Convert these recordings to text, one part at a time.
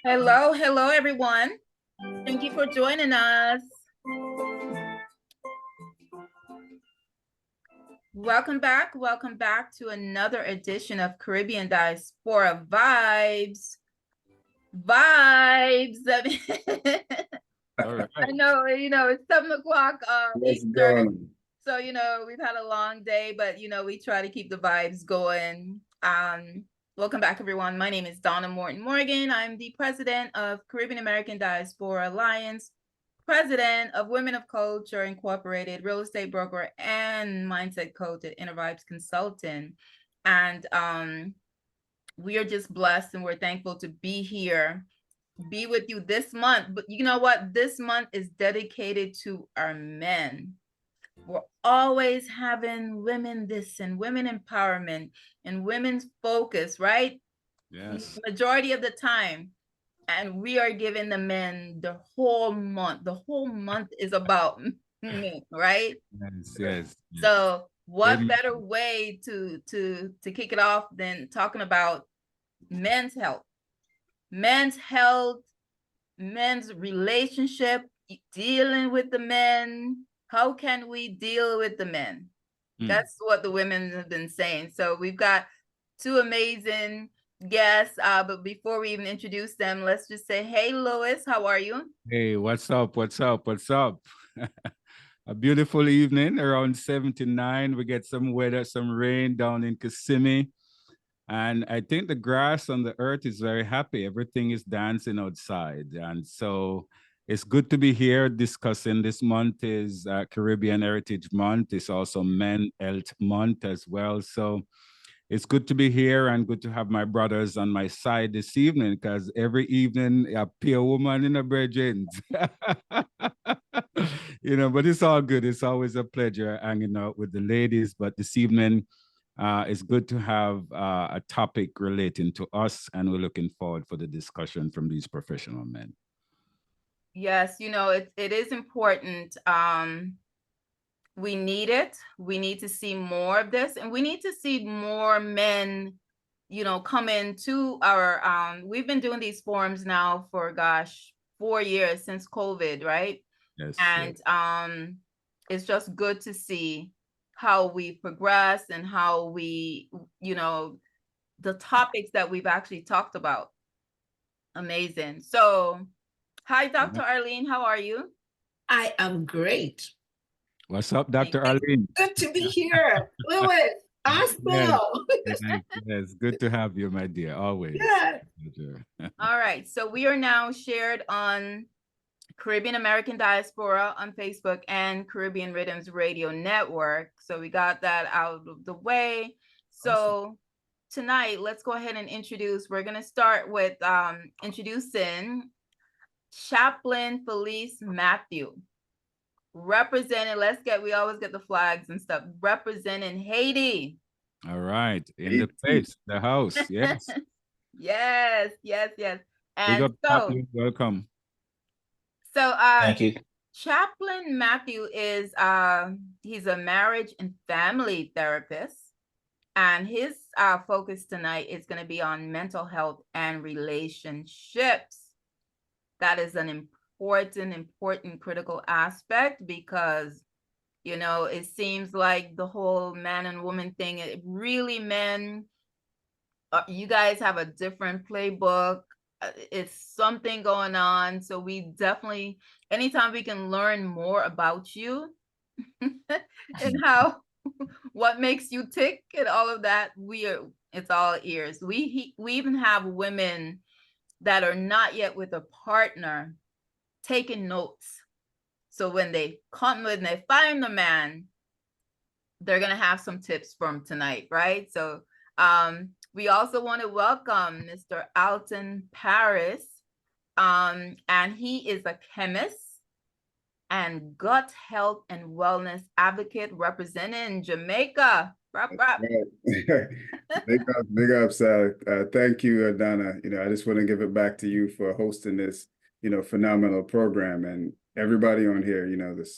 Hello, hello, everyone. Thank you for joining us. Welcome back to another edition of Caribbean Diaspora Vibes. Vibes. All right. I know, it's 7 o'clock Let's Eastern. go. So, we've had a long day, but, we try to keep the vibes going. Welcome back, everyone. My name is Donna Morgan. I'm the president of Caribbean American Diaspora Alliance, president of Women of Culture Incorporated, real estate broker, and mindset coach at Inner Vibes Consultant. And we are just blessed and we're thankful to be here, be with you this month. But you know what? This month is dedicated to our men. We're always having women this and women empowerment and women's focus, right? Yes. Majority of the time. And we are giving the men the whole month. The whole month is about men, right? Yes. So what Amen. better way to kick it off than talking about men's health, men's relationship, dealing with the men. How can we deal with the men? That's what the women have been saying. So we've got two amazing guests. But before we even introduce them, let's just say, hey, Lois, how are you? Hey, what's up? A beautiful evening, around 79. We get some weather, some rain down in Kissimmee. And I think the grass on the earth is very happy. Everything is dancing outside. And so it's good to be here discussing. This month is Caribbean Heritage Month. It's also Men Health Month as well. So it's good to be here and good to have my brothers on my side this evening, because every evening I pay a woman in a bridge. But it's all good. It's always a pleasure hanging out with the ladies. But this evening, it's good to have a topic relating to us, and we're looking forward for the discussion from these professional men. Yes, it is important. We need it. We need to see more of this, and we need to see more men, come into our, we've been doing these forums now for, 4 years since COVID, right? Yes. And it's just good to see how we progress and how we, the topics that we've actually talked about. Amazing. So, hi, Dr. Arlene, how are you? I am great. What's up, Dr. Arlene? Good to be here. Louis, awesome. Yes, good to have you, my dear, always. Yeah. All right, so we are now shared on Caribbean American Diaspora on Facebook and Caribbean Rhythms Radio Network. So we got that out of the way. So awesome. Tonight, let's go ahead and introduce. We're going to start with introducing Chaplain Felice Mathieu, representing, we always get the flags and stuff, representing Haiti. All right, in the place, the house, yes. yes. And so, welcome. So thank you. Chaplain Mathieu is he's a marriage and family therapist, and his focus tonight is going to be on mental health and relationships. That is an important critical aspect, because it seems like the whole man and woman thing, it really, men, you guys have a different playbook. It's something going on. So we definitely, anytime we can learn more about you and what makes you tick and all of that, it's all ears. We even have women that are not yet with a partner taking notes. So when they find the man, they're going to have some tips from tonight, right? So we also want to welcome Mr. Alton Parris, and he is a chemist and gut health and wellness advocate representing Jamaica. Rap. Big up, Sal. Thank you, Donna. I just want to give it back to you for hosting this, phenomenal program, and everybody on here,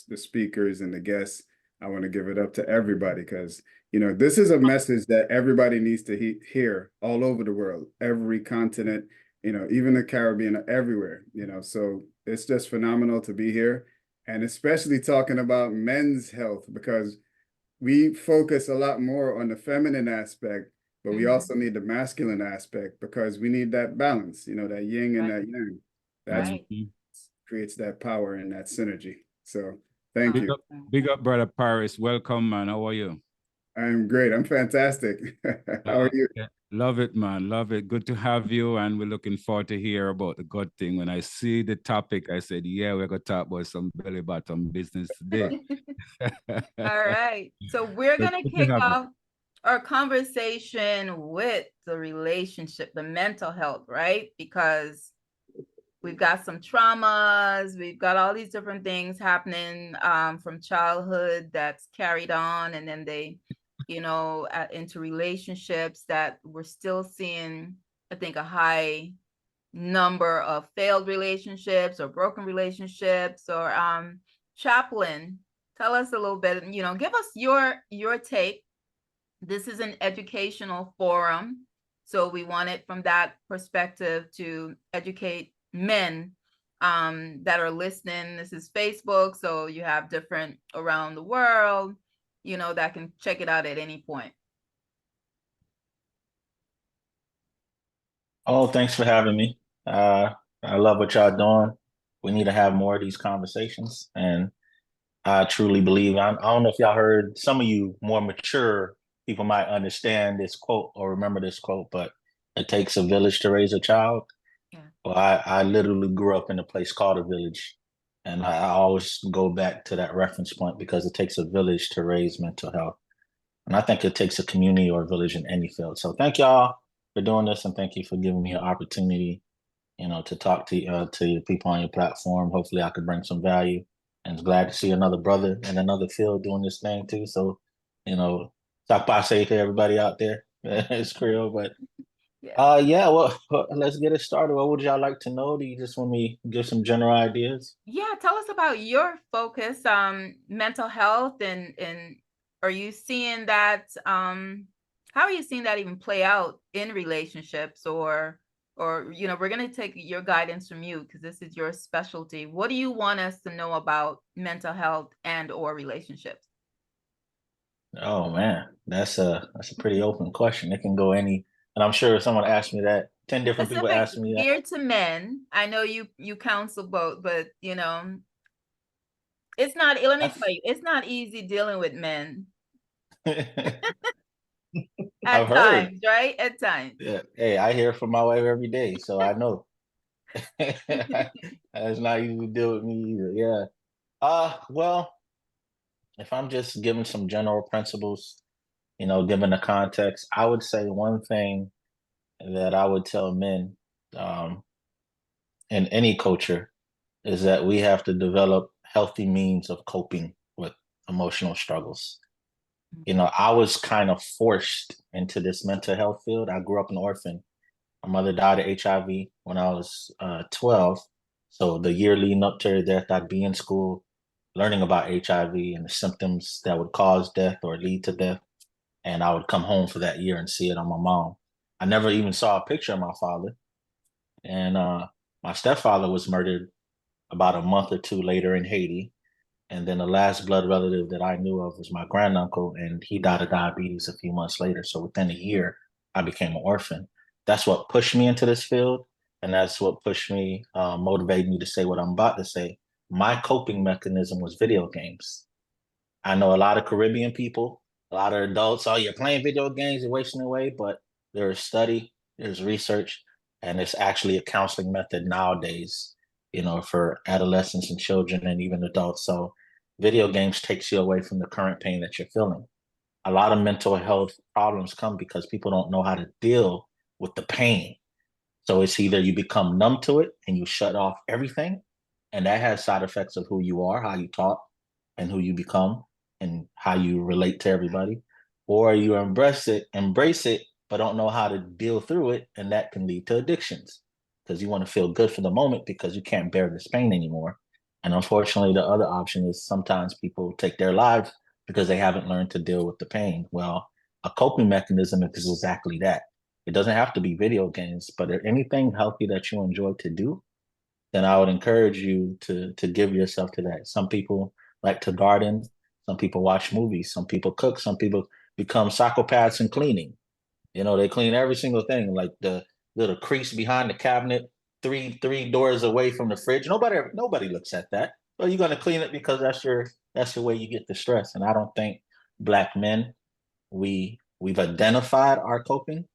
the speakers and the guests. I want to give it up to everybody, because, this is a message that everybody needs to hear all over the world, every continent, even the Caribbean, everywhere, so it's just phenomenal to be here, and especially talking about men's health, because we focus a lot more on the feminine aspect, but we also need the masculine aspect, because we need that balance, that yin and that yang. That's Right. creates that power and that synergy. So thank you. Big up, brother Parris. Welcome, man. How are you? I'm great. I'm fantastic. How are you? Love it, man. Love it. Good to have you. And we're looking forward to hear about the good thing. When I see the topic, I said, yeah, we're going to talk about some belly bottom business today. All right. So we're going to kick off our conversation with the relationship, the mental health, right? Because we've got some traumas, we've got all these different things happening from childhood that's carried on, and then they, into relationships that we're still seeing, I think, a high number of failed relationships or broken relationships. Or Chaplain, tell us a little bit, give us your take. This is an educational forum, so we want it from that perspective to educate men that are listening. This is Facebook, so you have different around the world, that can check it out at any point. Oh, thanks for having me. I love what y'all doing. We need to have more of these conversations, and I truly believe, I don't know if y'all heard, some of you more mature people might understand this quote or remember this quote, but it takes a village to raise a child. Yeah. Well, I literally grew up in a place called a village, and I always go back to that reference point, because it takes a village to raise mental health. And I think it takes a community or a village in any field. So thank y'all for doing this, and thank you for giving me an opportunity, to talk to your people on your platform. Hopefully I could bring some value, and glad to see another brother in another field doing this thing too. So, talk about say to everybody out there. It's Creole, but yeah, well, let's get it started. What would y'all like to know? Do you just want me to give some general ideas? Yeah, tell us about your focus, mental health, and are you seeing that, how are you seeing that even play out in relationships, or we're going to take your guidance from you, because this is your specialty. What do you want us to know about mental health and or relationships? Oh man, that's a pretty open question. It can go any, and I'm sure if someone asked me that, 10 different people asked me that. Geared to men. I know you counsel both, but it's not, let me tell you, it's not easy dealing with men. At times, right? At times. Yeah. Hey, I hear from my wife every day, so I know. It's not easy to deal with me either. Yeah. Well, if I'm just giving some general principles, given the context, I would say one thing that I would tell men in any culture is that we have to develop healthy means of coping with emotional struggles. I was kind of forced into this mental health field. I grew up an orphan. My mother died of HIV when I was 12. So the year leading up to her death, I'd be in school learning about HIV and the symptoms that would cause death or lead to death. And I would come home for that year and see it on my mom. I never even saw a picture of my father. And my stepfather was murdered about a month or two later in Haiti. And then the last blood relative that I knew of was my granduncle, and he died of diabetes a few months later. So within a year, I became an orphan. That's what pushed me into this field. And that's what pushed me, motivated me to say what I'm about to say. My coping mechanism was video games. I know a lot of Caribbean people, a lot of adults, oh, you're playing video games, you're wasting away. But there's study, there's research, and it's actually a counseling method nowadays, for adolescents and children and even adults. So video games takes you away from the current pain that you're feeling. A lot of mental health problems come because people don't know how to deal with the pain. So it's either you become numb to it and you shut off everything, and that has side effects of who you are, how you talk, and who you become, and how you relate to everybody, or you embrace it, but don't know how to deal through it, and that can lead to addictions because you want to feel good for the moment because you can't bear this pain anymore. And unfortunately, the other option is sometimes people take their lives because they haven't learned to deal with the pain. Well, a coping mechanism is exactly that. It doesn't have to be video games, but anything healthy that you enjoy to do, then I would encourage you to give yourself to that. Some people like to garden, some people watch movies, some people cook, some people become psychopaths in cleaning. You know, they clean every single thing, like the little crease behind the cabinet, three doors away from the fridge. Nobody looks at that. Well, you're gonna clean it because that's your way you get the stress. And I don't think Black men, we've identified our coping,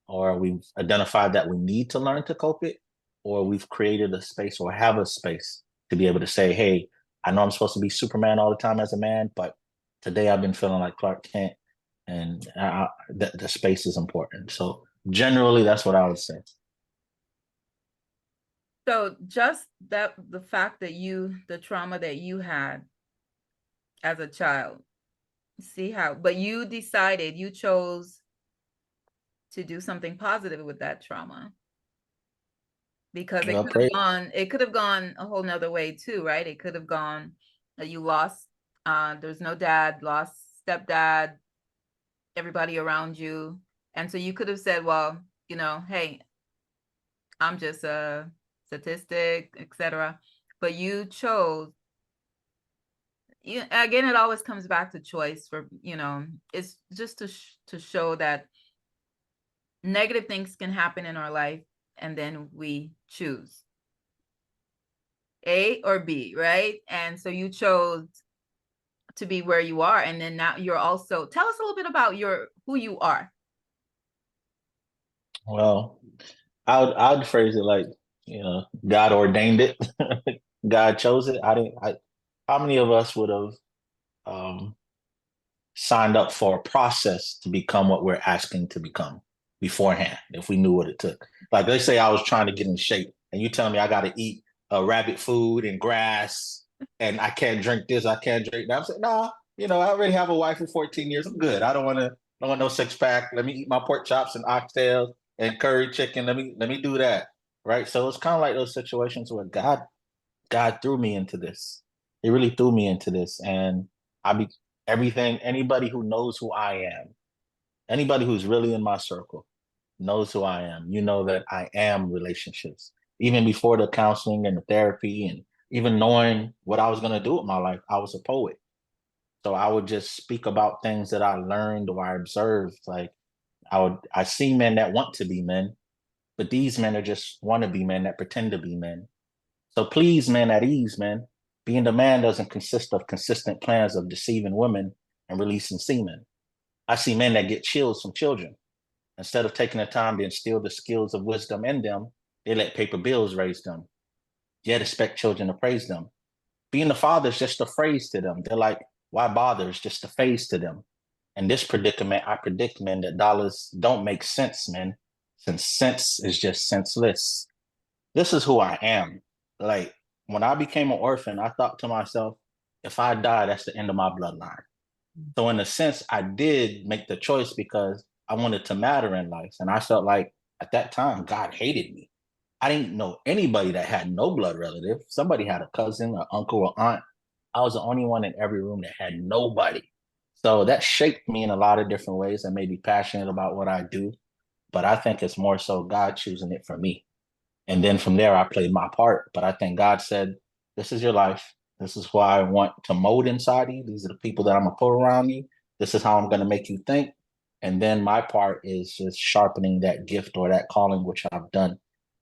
or we've identified that we need to learn to cope it, or we've created a space or have a space to be able to say, hey, I know I'm supposed to be Superman all the time as a man, but today I've been feeling like Clark Kent, and the space is important. So generally, that's what I would say. So just that, the fact that the trauma that you had as a child, but you decided, you chose to do something positive with that trauma, because it could have gone a whole nother way too, right? It could have gone that you lost, there's no dad, lost stepdad, everybody around you. And so you could have said, well, hey, I'm just a statistic, etc. But you chose, again, it always comes back to choice for, it's just to show that negative things can happen in our life, and then we choose A or B, right? And so you chose to be where you are, and then now you're also, tell us a little bit about who you are. Well, I'd phrase it like, God ordained it. God chose it. How many of us would have signed up for a process to become what we're asking to become beforehand if we knew what it took? Like, let's say I was trying to get in shape, and you tell me I got to eat rabbit food and grass, and I can't drink this, I can't drink that. I'm saying, nah, I already have a wife for 14 years. I'm good. I don't want no six pack. Let me eat my pork chops and oxtails and curry chicken. Let me do that. Right. So it's kind of like those situations where God threw me into this. He really threw me into this. And anybody who knows who I am, anybody who's really in my circle knows who I am. You know that I am relationships. Even before the counseling and the therapy, and even knowing what I was going to do with my life, I was a poet. So I would just speak about things that I learned or I observed. Like I see men that want to be men, but these men are just wannabe men that pretend to be men. So please, men at ease, man. Being the man doesn't consist of consistent plans of deceiving women and releasing semen. I see men that get chills from children. Instead of taking the time to instill the skills of wisdom in them, they let paper bills raise them, yet expect children to praise them. Being the father is just a phrase to them. They're like, why bother? It's just a phase to them. In this predicament, I predict, men, that dollars don't make sense, men, since sense is just senseless. This is who I am. Like, when I became an orphan, I thought to myself, if I die, that's the end of my bloodline. So in a sense, I did make the choice because I wanted to matter in life. And I felt like at that time, God hated me. I didn't know anybody that had no blood relative. Somebody had a cousin, an uncle, or aunt. I was the only one in every room that had nobody. So that shaped me in a lot of different ways and made me passionate about what I do. But I think it's more so God choosing it for me. And then from there, I played my part. But I think God said, this is your life. This is what I want to mold inside you. These are the people that I'm going to put around you. This is how I'm going to make you think. And then my part is just sharpening that gift or that calling, which I've done.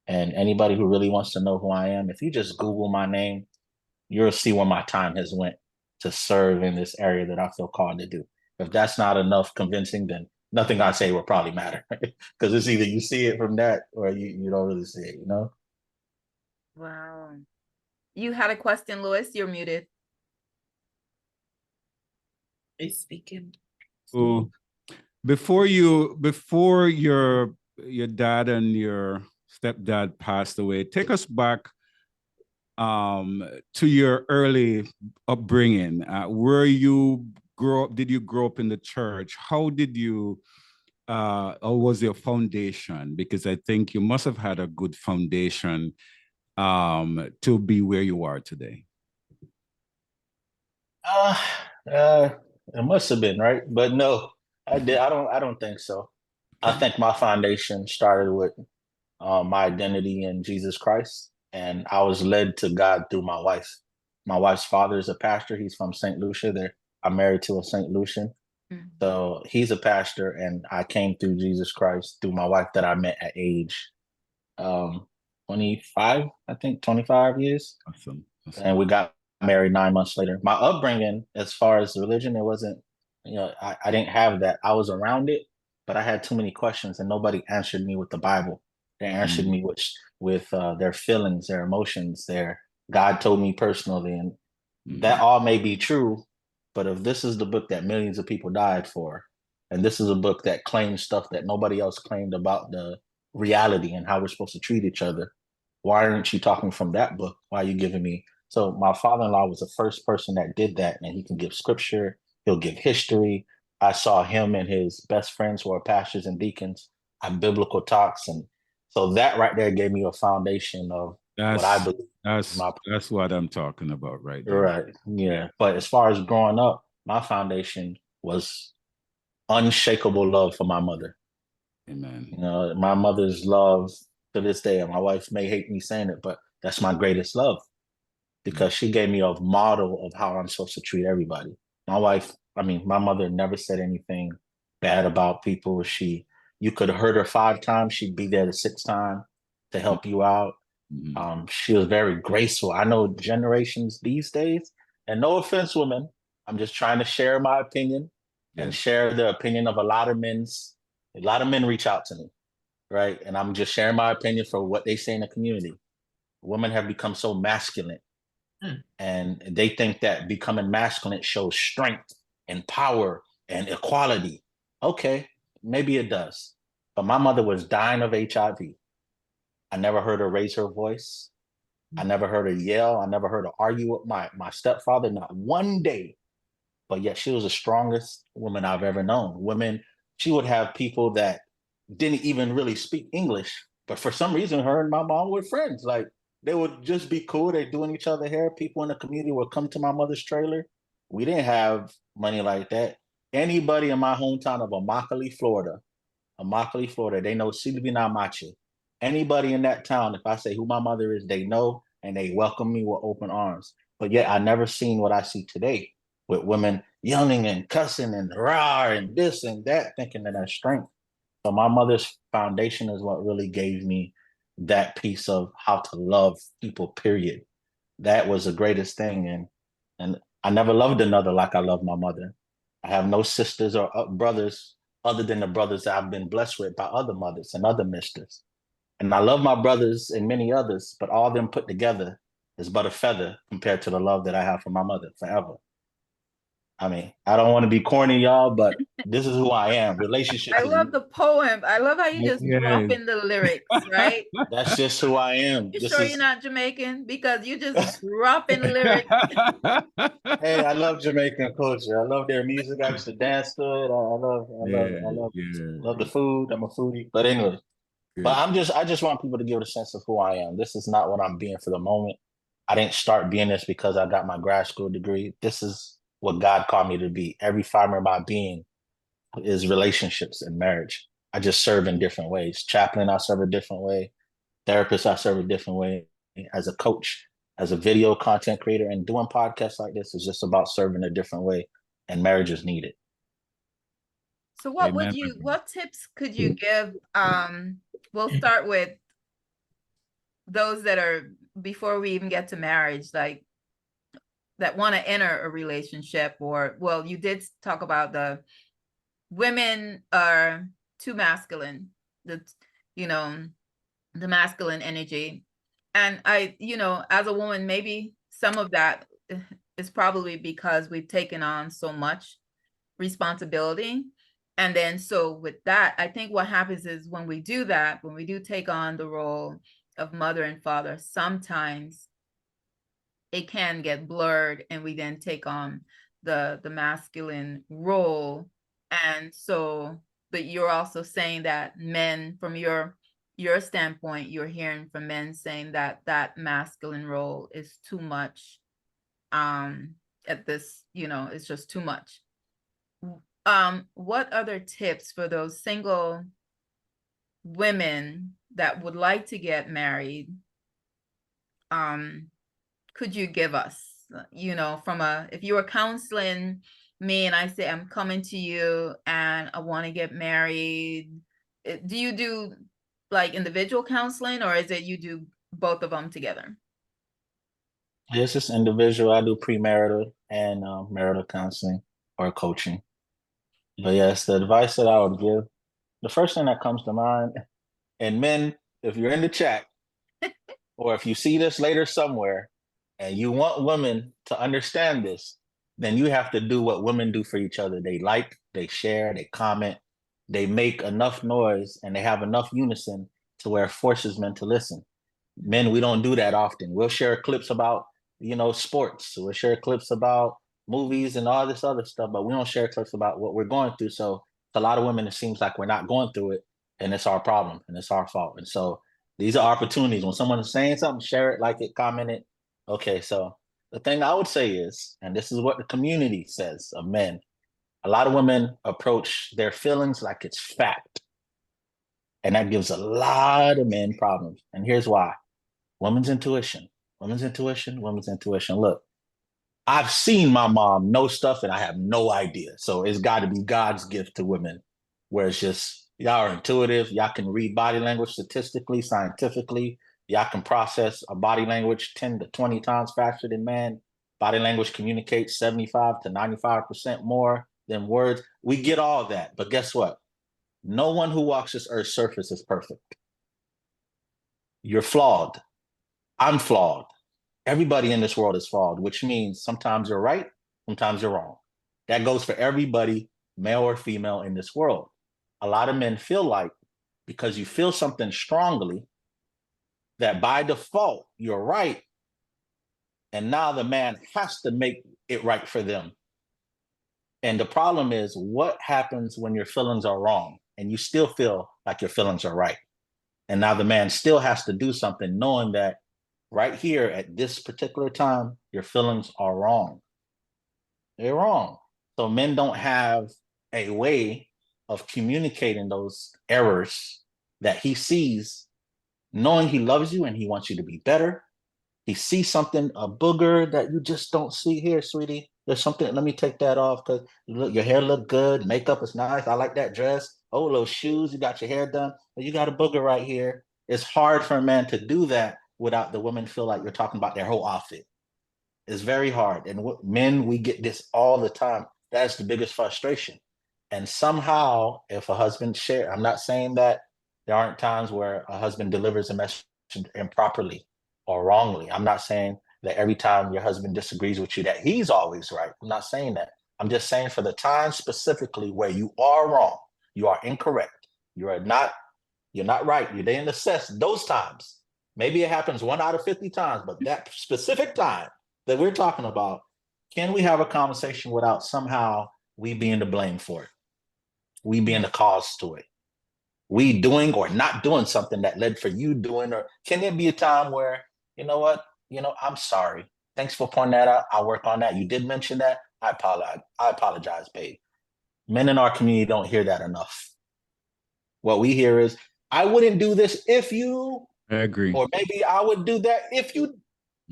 And anybody who really wants to know who I am, if you just Google my name, you'll see where my time has went to serve in this area that I feel called to do. If that's not enough convincing, then nothing I say will probably matter, because it's either you see it from that or you don't really see it, Wow. You had a question, Louis. You're muted. He's speaking. So before your dad and your stepdad passed away, take us back to your early upbringing. Where you grew up? Did you grow up in the church? How did you or was your foundation? Because I think you must have had a good foundation to be where you are today. It must have been, right? But no, I don't think so. I think my foundation started with my identity in Jesus Christ, and I was led to God through my wife. My wife's father is a pastor. He's from St. Lucia. I'm married to a St. Lucian. Mm. So he's a pastor, and I came through Jesus Christ through my wife that I met at age 25, I think 25 years. Awesome. And we got married 9 months later. My upbringing, as far as religion, it wasn't, I didn't have that. I was around it, but I had too many questions, and nobody answered me with the Bible. They answered me with their feelings, their emotions, their God told me personally. And that all may be true, but if this is the book that millions of people died for, and this is a book that claims stuff that nobody else claimed about the reality and how we're supposed to treat each other, why aren't you talking from that book? Why are you giving me? So my father-in-law was the first person that did that, and he can give scripture, he'll give history. I saw him and his best friends who are pastors and deacons have biblical talks, and so that right there gave me a foundation of what I believe. That's what I'm talking about right there. Right. Yeah. But as far as growing up, my foundation was unshakable love for my mother. Amen. My mother's love to this day, and my wife may hate me saying it, but that's my greatest love, because she gave me a model of how I'm supposed to treat everybody. My mother never said anything bad about people. You could hurt her 5 times, she'd be there the 6th time to help you out. She was very graceful. I know generations these days, and no offense, women, I'm just trying to share my opinion and share the opinion of a lot of men. A lot of men reach out to me, right? And I'm just sharing my opinion for what they say in the community. Women have become so masculine, and they think that becoming masculine shows strength and power and equality. Okay, maybe it does. But my mother was dying of HIV. I never heard her raise her voice. I never heard her yell. I never heard her argue with my stepfather, not one day. But yet she was the strongest woman I've ever known. She would have people that didn't even really speak English, but for some reason, her and my mom were friends. Like, they would just be cool. They're doing each other hair. People in the community would come to my mother's trailer. We didn't have money like that. Anybody in my hometown of Immokalee, Florida, they know Silvina Mache. Anybody in that town, if I say who my mother is, they know, and they welcome me with open arms. But yet I never seen what I see today, with women yelling and cussing and rah and this and that, thinking that that's strength. So my mother's foundation is what really gave me that piece of how to love people, period. That was the greatest thing. And I never loved another like I love my mother. I have no sisters or brothers other than the brothers that I've been blessed with by other mothers and other misters. And I love my brothers and many others, but all of them put together is but a feather compared to the love that I have for my mother forever. I mean, I don't want to be corny, y'all, but this is who I am. Relationships. I love the poem. I love how you just drop in the lyrics, right? That's just who I am. You sure you're not Jamaican? Because you just drop in lyrics. Hey, I love Jamaican culture. I love their music. I used to dance to it. I love the food. I'm a foodie. But anyway, I just want people to give it a sense of who I am. This is not what I'm being for the moment. I didn't start being this because I got my grad school degree. This is what God called me to be. Every fiber of my being is relationships and marriage. I just serve in different ways. Chaplain, I serve a different way. Therapist, I serve a different way. As a coach, as a video content creator, and doing podcasts like this is just about serving a different way, and marriage is needed. So what tips could you give? We'll start with those that are, before we even get to marriage, like that want to enter a relationship, or, well, you did talk about the women are too masculine, the masculine energy. And as a woman, maybe some of that is probably because we've taken on so much responsibility. And then, so with that, I think what happens is when we do take on the role of mother and father, sometimes it can get blurred, and we then take on the masculine role. And so, but you're also saying that men, from your standpoint, you're hearing from men saying that masculine role is too much. At this, it's just too much. What other tips for those single women that would like to get married, could you give us, from if you were counseling me and I say, I'm coming to you and I want to get married, do you do like individual counseling, or is it you do both of them together? It's just individual. I do premarital and marital counseling or coaching. But yes, the advice that I would give, the first thing that comes to mind, and men, if you're in the chat, or if you see this later somewhere, and you want women to understand this, then you have to do what women do for each other. They like, they share, they comment, they make enough noise, and they have enough unison to where it forces men to listen. Men, we don't do that often. We'll share clips about, sports. We'll share clips about movies and all this other stuff, but we don't share clips about what we're going through. So a lot of women, it seems like we're not going through it, and it's our problem and it's our fault. And so these are opportunities. When someone is saying something, share it, like it, comment it. Okay, so the thing I would say is, and this is what the community says of men, a lot of women approach their feelings like it's fact. And that gives a lot of men problems. And here's why. Women's intuition. Look, I've seen my mom know stuff and I have no idea. So it's got to be God's gift to women, where it's just, y'all are intuitive. Y'all can read body language statistically, scientifically. Y'all can process a body language 10 to 20 times faster than men. Body language communicates 75 to 95% more than words. We get all that. But guess what? No one who walks this earth's surface is perfect. You're flawed. I'm flawed. Everybody in this world is flawed, which means sometimes you're right, sometimes you're wrong. That goes for everybody, male or female, in this world. A lot of men feel like, because you feel something strongly, that by default you're right, and now the man has to make it right for them. And the problem is, what happens when your feelings are wrong and you still feel like your feelings are right? And now the man still has to do something knowing that right here at this particular time, your feelings are wrong. They're wrong. So men don't have a way of communicating those errors that he sees, knowing he loves you and he wants you to be better. He sees something, a booger that you just don't see here, sweetie. There's something, let me take that off because look, your hair look good, makeup is nice. I like that dress. Oh, those shoes, you got your hair done. But you got a booger right here. It's hard for a man to do that without the women feel like you're talking about their whole outfit. It's very hard. And men, we get this all the time. That's the biggest frustration. And somehow, if a husband share, I'm not saying that there aren't times where a husband delivers a message improperly or wrongly. I'm not saying that every time your husband disagrees with you that he's always right. I'm not saying that. I'm just saying for the time specifically where you are wrong, you are incorrect, you're not right. You didn't assess those times. Maybe it happens 1 out of 50 times, but that specific time that we're talking about, can we have a conversation without somehow we being to blame for it? We being the cause to it? We doing or not doing something that led for you doing? Or can there be a time where, you know what, I'm sorry. Thanks for pointing that out. I'll work on that. You did mention that. I apologize, babe. Men in our community don't hear that enough. What we hear is, I wouldn't do this if you. I agree. Or maybe I would do that if you.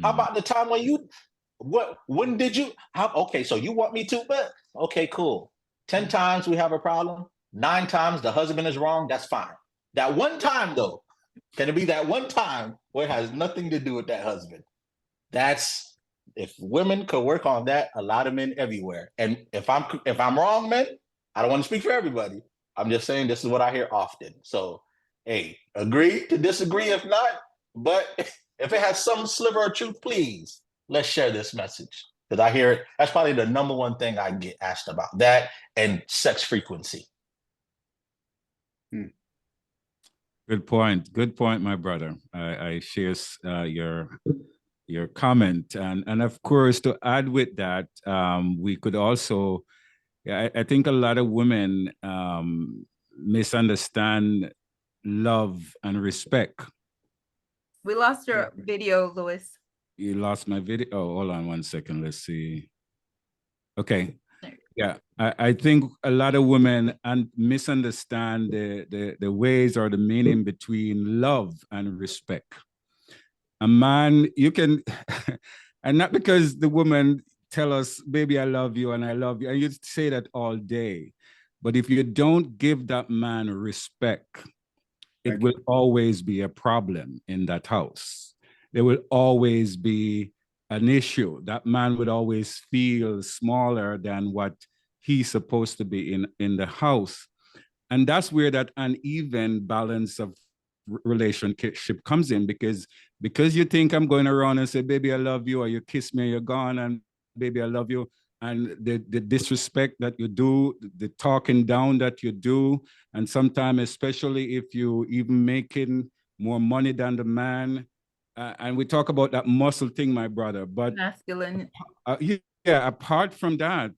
How about the time when you? When did you? Okay, so you want me to? But okay, cool. 10 times we have a problem. 9 times the husband is wrong. That's fine. That one time though, can it be that one time where it has nothing to do with that husband? That's, if women could work on that, a lot of men everywhere. And if I'm wrong, men, I don't want to speak for everybody. I'm just saying this is what I hear often. So, hey, agree to disagree if not, but if it has some sliver of truth, please, let's share this message. Because I hear it, that's probably the number one thing I get asked about, that and sex frequency. Good point, my brother. I share your comment, and of course, to add with that, we could also, I think a lot of women misunderstand love and respect. We lost your video, Louis. You lost my video. Oh, hold on 1 second. Let's see. Okay. Yeah, I think a lot of women misunderstand the ways or the meaning between love and respect. A man, you can, and not because the woman tell us, baby, I love you and I love you, and you say that all day. But if you don't give that man respect, it Thank will always be a problem in that house. There will always be an issue. That man would always feel smaller than what he's supposed to be in the house. And that's where that uneven balance of relationship comes in, because you think I'm going around and say, baby, I love you, or you kiss me, you're gone, and baby, I love you. And the disrespect that you do, the talking down that you do, and sometimes, especially if you even making more money than the man, and we talk about that muscle thing, my brother, but Masculine. yeah, apart from that,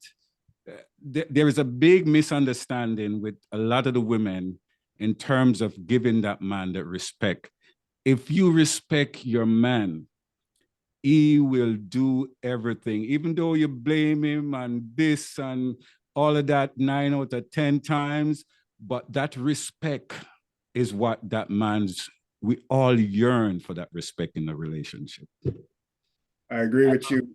there is a big misunderstanding with a lot of the women in terms of giving that man the respect. If you respect your man, he will do everything, even though you blame him and this and all of that 9 out of 10 times. But that respect is what that we all yearn for, that respect in a relationship. I agree with you,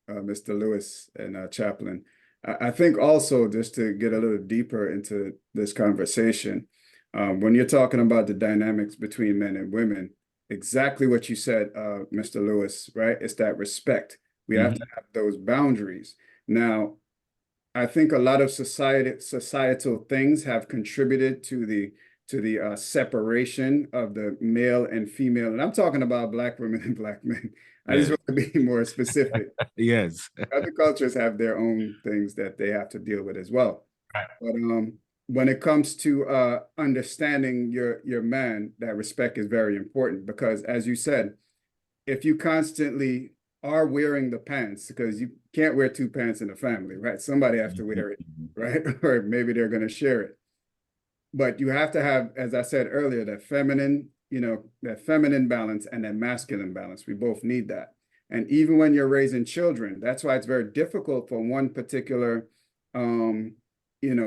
Mr. Lewis and Chaplain. I think also, just to get a little deeper into this conversation, when you're talking about the dynamics between men and women, exactly what you said, Mr. Lewis, right? It's that respect. We have to have those boundaries. Now, I think a lot of societal things have contributed to the separation of the male and female. And I'm talking about Black women and Black men. I just want to be more specific. Yes. Other cultures have their own things that they have to deal with as well. Right. But when it comes to understanding your man, that respect is very important, because as you said, if you constantly are wearing the pants, because you can't wear two pants in a family, right? Somebody has to wear it, right? Or maybe they're going to share it. But you have to have, as I said earlier, that feminine, that feminine balance and that masculine balance. We both need that. And even when you're raising children, that's why it's very difficult for one particular,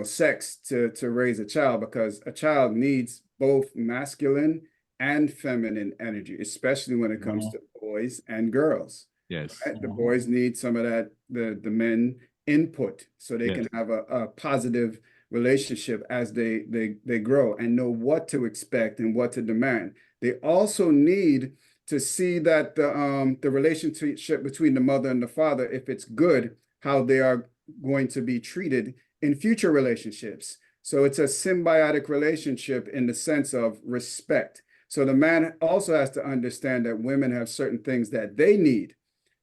sex to raise a child, because a child needs both masculine and feminine energy, especially when it comes to boys and girls. Yes. Right? The boys need some of that, the men input, so they can have a positive relationship as they grow and know what to expect and what to demand. They also need to see that the relationship between the mother and the father, if it's good, how they are going to be treated in future relationships. So it's a symbiotic relationship in the sense of respect. So the man also has to understand that women have certain things that they need,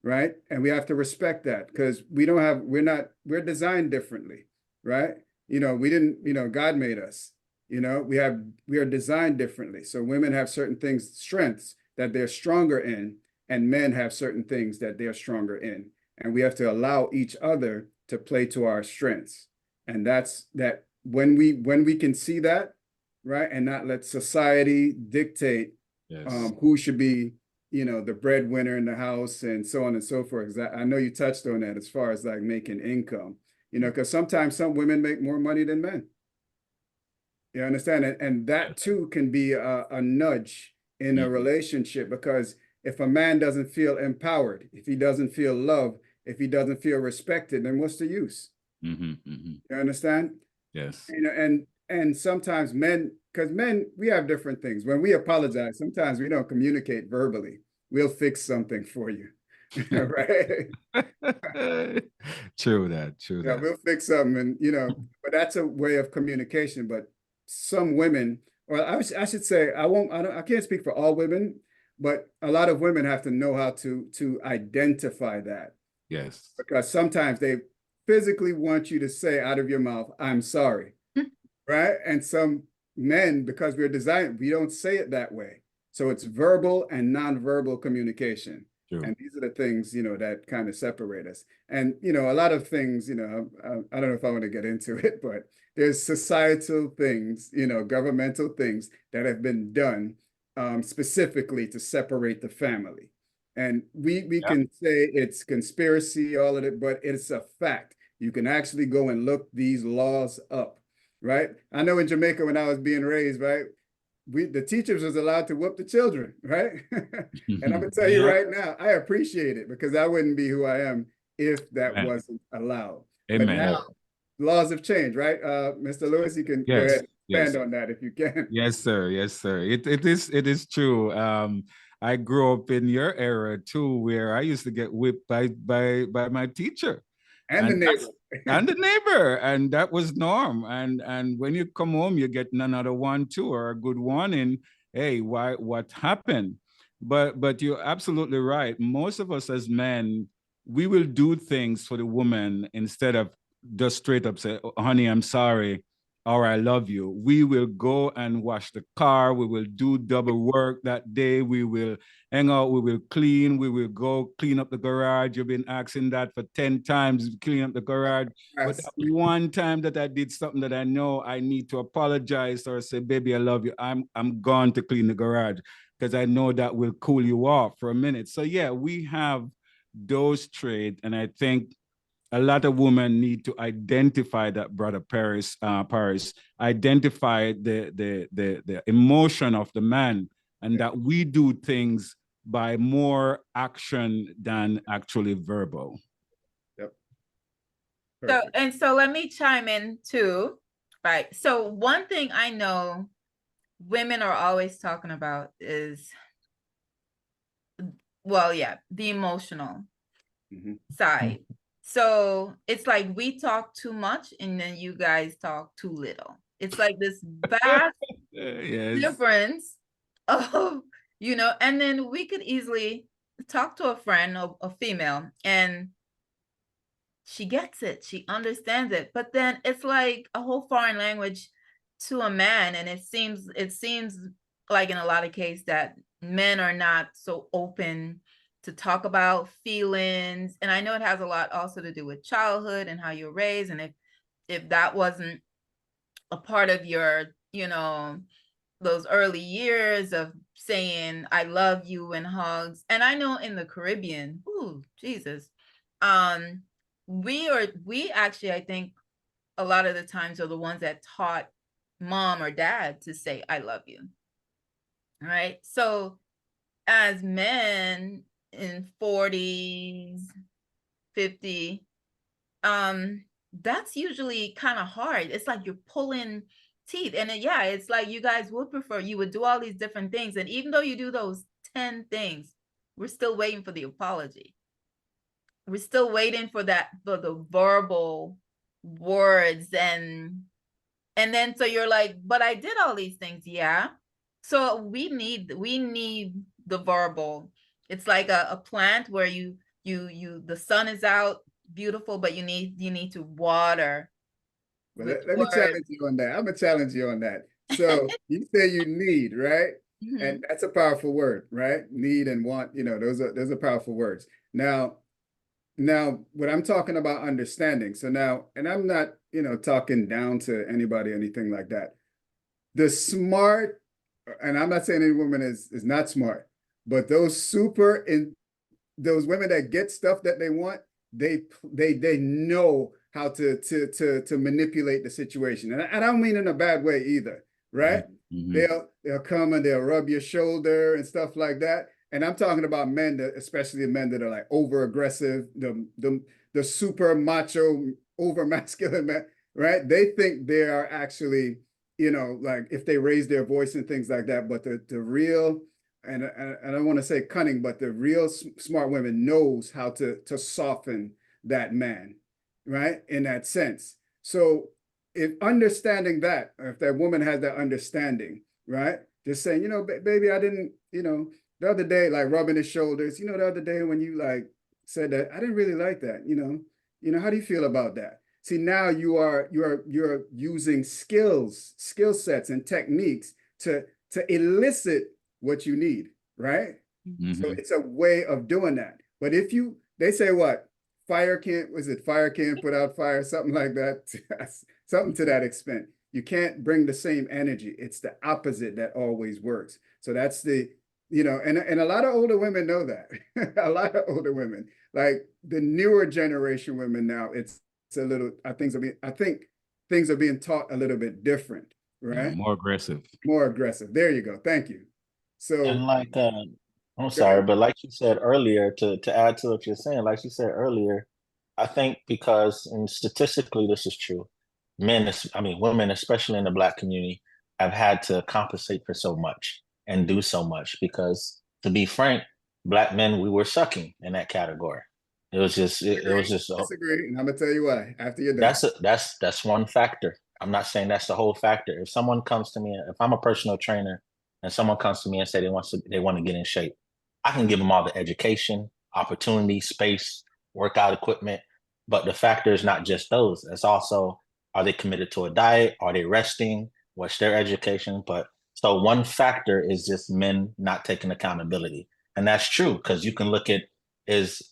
right? And we have to respect that, because we're designed differently, right? We didn't, God made us, we are designed differently. So women have certain things, strengths that they're stronger in, and men have certain things that they're stronger in. And we have to allow each other to play to our strengths. And that's that when we can see that, right? And not let society dictate who should be, the breadwinner in the house and so on and so forth. I know you touched on that as far as like making income, because sometimes some women make more money than men. You understand? And that too can be a nudge in a relationship, because if a man doesn't feel empowered, if he doesn't feel loved, if he doesn't feel respected, then what's the use? You understand? Yes. And sometimes men, because men, we have different things. When we apologize, sometimes we don't communicate verbally. We'll fix something for you. Right? True that. Yeah, we'll fix something, and but that's a way of communication. But some women, or I should say, I can't speak for all women, but a lot of women have to know how to identify that. Yes. Because sometimes they physically want you to say out of your mouth, "I'm sorry." Right? And some men, because we're designed, we don't say it that way. So it's verbal and nonverbal communication. True. And these are the things, that kind of separate us. And, a lot of things, I don't know if I want to get into it, but there's societal things, governmental things that have been done specifically to separate the family. And we can say it's conspiracy, all of it, but it's a fact. You can actually go and look these laws up, right? I know in Jamaica when I was being raised, right, the teachers was allowed to whoop the children, right? And I'm gonna tell you right now, I appreciate it because I wouldn't be who I am if that Amen. wasn't allowed. Amen. But now laws have changed, right? Mr. Lewis, you can go ahead and expand on that if you can. Yes, sir. Yes, sir. It is true. I grew up in your era too, where I used to get whipped by my teacher. And the neighbor. And the neighbor. And that was norm. And when you come home, you get another one too, or a good warning. Hey, what happened? But you're absolutely right. Most of us as men, we will do things for the woman instead of just straight up say, "Oh, honey, I'm sorry," or "I love you." We will go and wash the car. We will do double work that day. We will hang out. We will clean. We will go clean up the garage. You've been asking that for 10 times, clean up the garage. But that one time that I did something that I know I need to apologize or say, "Baby, I love you," I'm gone to clean the garage because I know that will cool you off for a minute. So yeah, we have those traits. And I think a lot of women need to identify that, brother Parris, identify the emotion of the man, and that we do things by more action than actually verbal. Yep. So let me chime in too. Right. So one thing I know women are always talking about is, well, yeah, the emotional side. So it's like we talk too much and then you guys talk too little. It's like this vast difference of, and then we could easily talk to a friend, a female, and she gets it, she understands it, but then it's like a whole foreign language to a man. And it seems like in a lot of cases that men are not so open to talk about feelings. And I know it has a lot also to do with childhood and how you're raised. And if that wasn't a part of your, those early years of saying, "I love you," and hugs. And I know in the Caribbean, ooh, Jesus, we actually, I think a lot of the times are the ones that taught mom or dad to say, "I love you." All right. So as men in 40s, 50, that's usually kind of hard. It's like you're pulling teeth. And yeah, it's like you guys would prefer, you would do all these different things. And even though you do those 10 things, we're still waiting for the apology. We're still waiting for the verbal words. And then so you're like, "But I did all these things." Yeah. So we need the verbal. It's like a plant where the sun is out, beautiful, but you need to water. Well, let me challenge you on that. I'm gonna challenge you on that. So you say you need, right? And that's a powerful word, right? Need and want, those are powerful words. Now, what I'm talking about understanding. So now, and I'm not, talking down to anybody or anything like that. The smart, and I'm not saying any woman is not smart, but those those women that get stuff that they want, they know how to manipulate the situation. And I don't mean in a bad way either, right? They'll come and they'll rub your shoulder and stuff like that. And I'm talking about men especially men that are like over aggressive, the super macho, over masculine men, right? They think they are actually, like if they raise their voice and things like that. But the real, and I don't want to say cunning, but the real smart women knows how to soften that man, right? In that sense. So if understanding that, if that woman has that understanding, right? Just saying, baby, I didn't, the other day, like rubbing his shoulders, the other day when you like said that, I didn't really like that, how do you feel about that? See, now you're using skill sets and techniques to elicit what you need, right? So it's a way of doing that. But they say what? Fire can't put out fire, something like that, something to that extent. You can't bring the same energy. It's the opposite that always works. So that's and a lot of older women know that. A lot of older women, like the newer generation women now, it's a little, I think things are being taught a little bit different, right? More aggressive. More aggressive. There you go. Thank you. So And like, I'm go sorry, ahead. but like you said earlier, to add to what you're saying, like you said earlier, I think because, and statistically this is true, women, especially in the Black community, have had to compensate for so much and do so much because, to be frank, Black men, we were sucking in that category. It was just, it was just, Disagree, and I'm gonna tell you why after you're done. that's one factor. I'm not saying that's the whole factor. If someone comes to me, if I'm a personal trainer and someone comes to me and say they want to get in shape, I can give them all the education, opportunity, space, workout equipment. But the factor is not just those. It's also, are they committed to a diet? Are they resting? What's their education? But so one factor is just men not taking accountability. And that's true, because you can look at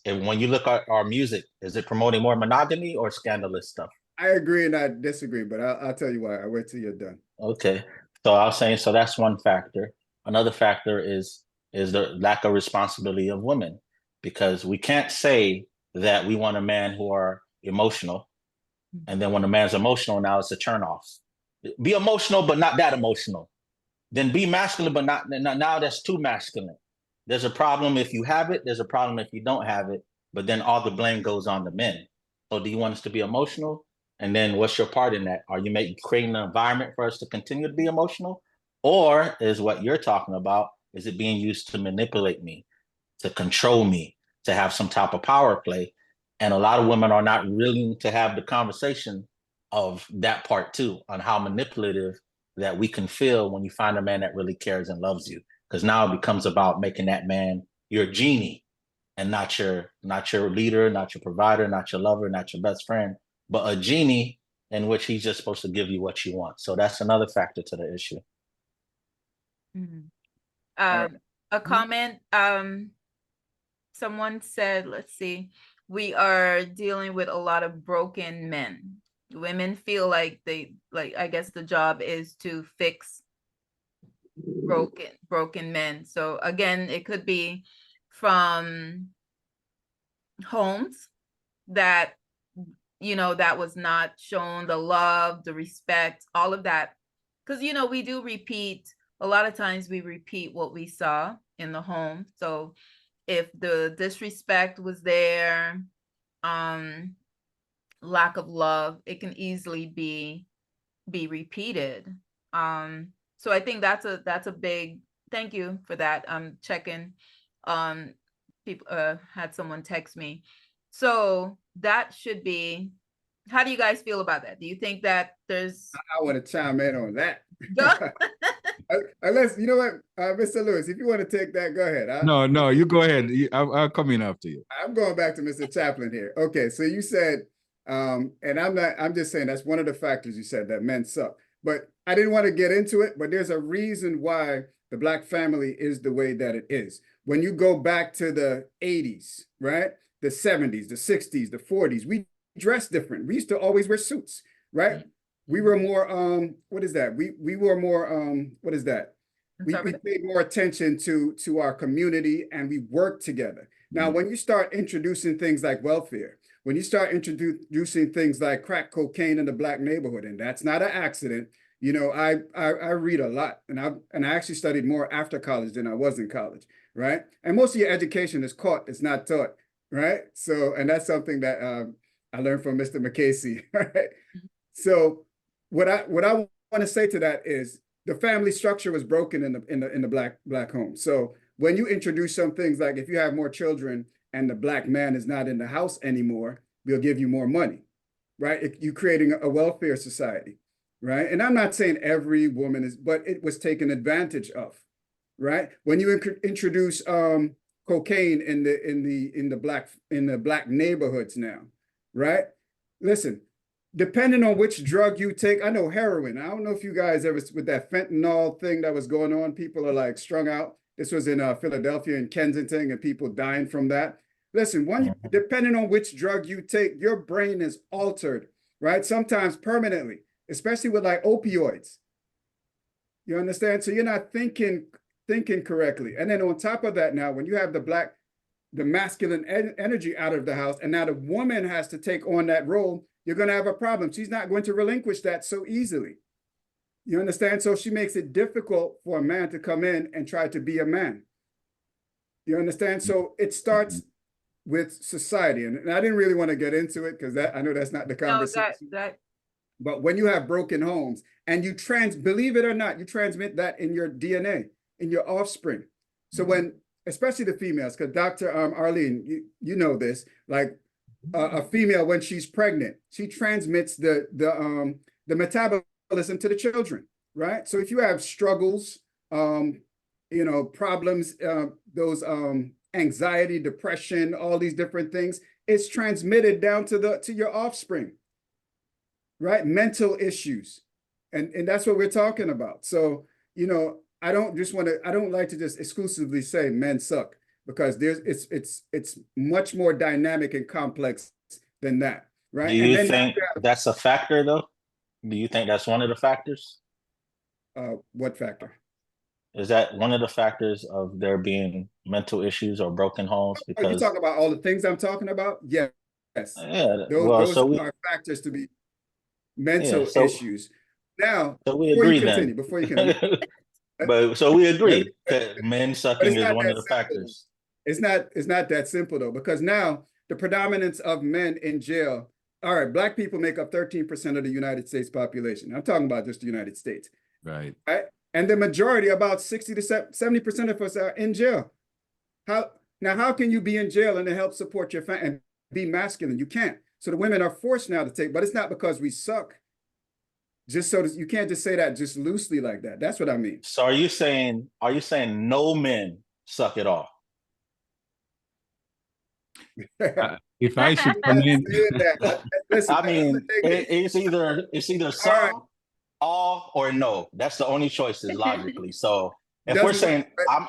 when you look at our music, is it promoting more monogamy or scandalous stuff? I agree and I disagree, but I'll tell you why. I wait till you're done. Okay. So I was saying, so that's one factor. Another factor is the lack of responsibility of women, because we can't say that we want a man who are emotional, and then when a man's emotional, now it's a turn off. Be emotional, but not that emotional. Then be masculine, but not now that's too masculine. There's a problem if you have it, there's a problem if you don't have it, but then all the blame goes on the men. So do you want us to be emotional? And then what's your part in that? Are you creating an environment for us to continue to be emotional? Or is what you're talking about, is it being used to manipulate me, to control me, to have some type of power play? And a lot of women are not willing to have the conversation of that part too, on how manipulative that we can feel when you find a man that really cares and loves you. Because now it becomes about making that man your genie and not your leader, not your provider, not your lover, not your best friend, but a genie in which he's just supposed to give you what you want. So that's another factor to the issue. A comment, someone said, let's see, we are dealing with a lot of broken men. Women feel like I guess the job is to fix broken men. So again, it could be from homes that, that was not shown the love, the respect, all of that. Because, we do repeat, a lot of times we repeat what we saw in the home. So if the disrespect was there, lack of love, it can easily be repeated. So I think that's a big, thank you for that. I'm checking. People had someone text me. So that should be, how do you guys feel about that? Do you think that there's... I want to chime in on that. Unless, you know what, Mr. Lewis, if you want to take that, go ahead. No, you go ahead. I'll come in after you. I'm going back to Mr. Chaplain here. Okay, so you said, and I'm just saying that's one of the factors you said, that men suck. But I didn't want to get into it, but there's a reason why the Black family is the way that it is. When you go back to the 80s, right? The 70s, the 60s, the 40s, we dressed different. We used to always wear suits, right? We were more, what is that? We were more, what is that? We paid more attention to our community, and we worked together. Now, when you start introducing things like welfare, when you start introducing things like crack cocaine in the Black neighborhood, and that's not an accident. I read a lot, and I actually studied more after college than I was in college, right? And most of your education is caught, it's not taught, right? So, and that's something that I learned from Mr. McCasey, right? So what I want to say to that is the family structure was broken in the black home. So when you introduce some things like, if you have more children and the Black man is not in the house anymore, we'll give you more money, right? You're creating a welfare society, right? And I'm not saying every woman is, but it was taken advantage of, right? When you introduce cocaine in the Black neighborhoods now, right? Listen, depending on which drug you take, I know heroin. I don't know if you guys ever, with that fentanyl thing that was going on, people are like strung out. This was in Philadelphia and Kensington, and people dying from that. Listen, depending on which drug you take, your brain is altered, right? Sometimes permanently, especially with like opioids. You understand? So you're not thinking correctly. And then on top of that, now, when you have the masculine energy out of the house, and now the woman has to take on that role you're going to have a problem. She's not going to relinquish that so easily. You understand? So she makes it difficult for a man to come in and try to be a man. You understand? So it starts with society. And I didn't really want to get into it because I know that's not the conversation. But when you have broken homes and you believe it or not, you transmit that in your DNA, in your offspring. So when, especially the females, because Dr. Arlene, you know this, like a female, when she's pregnant, she transmits the metabolism to the children, right? So if you have struggles, you know, problems, those anxiety, depression, all these different things, it's transmitted down to your offspring, right? Mental issues. And that's what we're talking about. So, you know, I don't like to just exclusively say men suck, because it's much more dynamic and complex than that, right? Do you think that's a factor though? Do you think that's one of the factors? What factor? Is that one of the factors of there being mental issues or broken homes? Because you talking about all the things I'm talking about? Yes. Yeah. Those are factors to be mental issues. Now, so we agree continue, then. before you can. But so we agree that men sucking is one of the factors. It's not that simple though, because now the predominance of men in jail. All right, Black people make up 13% of the United States population. I'm talking about just the United States. Right. Right. And the majority, about 60 to 70% of us are in jail. How can you be in jail and help support your family and be masculine? You can't. So the women are forced now to take, but it's not because we suck. Just so you can't just say that just loosely like that. That's what I mean. So are you saying no men suck at all? If I should come in, listen, I mean, it's either some, all, or no. That's the only choices logically. So if we're saying,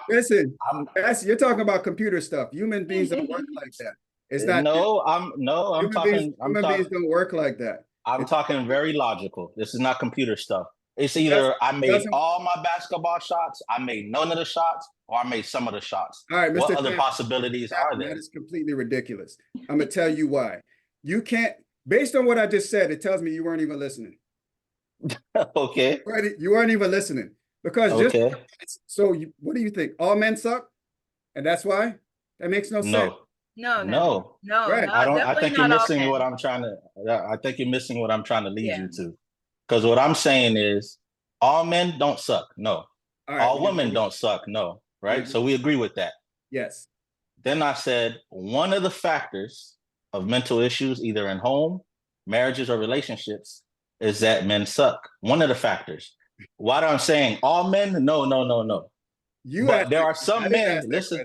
you're talking about computer stuff. Human beings don't work like that. It's not. Human beings don't work like that. I'm talking very logical. This is not computer stuff. It's either I made all my basketball shots, I made none of the shots, or I made some of the shots. All right, Mr. What other possibilities are there? That is completely ridiculous. I'm going to tell you why. You can't, based on what I just said, it tells me you weren't even listening. Okay. You weren't even listening. Because what do you think? All men suck? And that's why? That makes no sense. No. Right. I think you're missing what I'm trying to lead you to. Because what I'm saying is all men don't suck. No. All women don't suck. No. Right. So we agree with that. Yes. Then I said one of the factors of mental issues, either in home, marriages, or relationships, is that men suck. One of the factors. What I'm saying, all men? No. But there are some men, listen,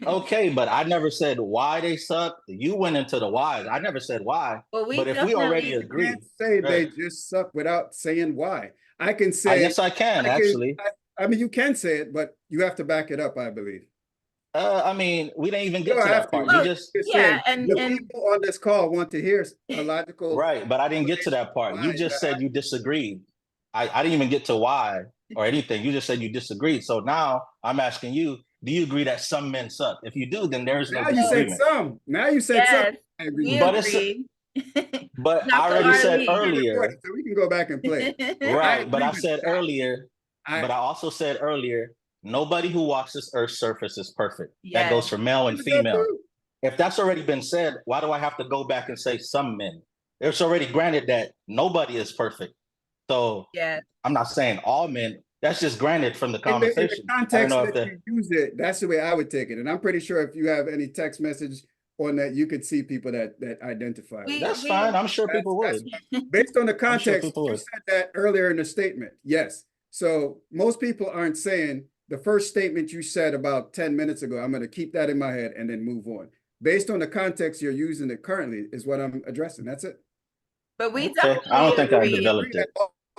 okay, but I never said why they suck. You went into the whys. I never said why. But if we already agree. You can't say they just suck without saying why. I can say. Yes, I can, actually. I mean, you can say it, but you have to back it up, I believe. I mean, we didn't even get to that part. Well, You just and people on this call want to hear a logical. Right, but I didn't get to that part. You just said you disagreed. I didn't even get to why or anything. You just said you disagreed. So now I'm asking you, do you agree that some men suck? If you do, then there's no disagreement. Now you said some. I agree. But I already said earlier. So we can go back and play. Right, but I said earlier, but I also said earlier, nobody who walks this earth's surface is perfect. That goes for male and female. If that's already been said, why do I have to go back and say some men? It's already granted that nobody is perfect. So I'm not saying all men. That's just granted from the conversation. In the context that you use it, that's the way I would take it. And I'm pretty sure if you have any text message on that, you could see people that identify. That's fine. I'm sure people would. Based on the context, you said that earlier in the statement. Yes. So most people aren't saying the first statement you said about 10 minutes ago, I'm going to keep that in my head and then move on. Based on the context you're using it currently is what I'm addressing. That's it. But we definitely I don't think I developed it.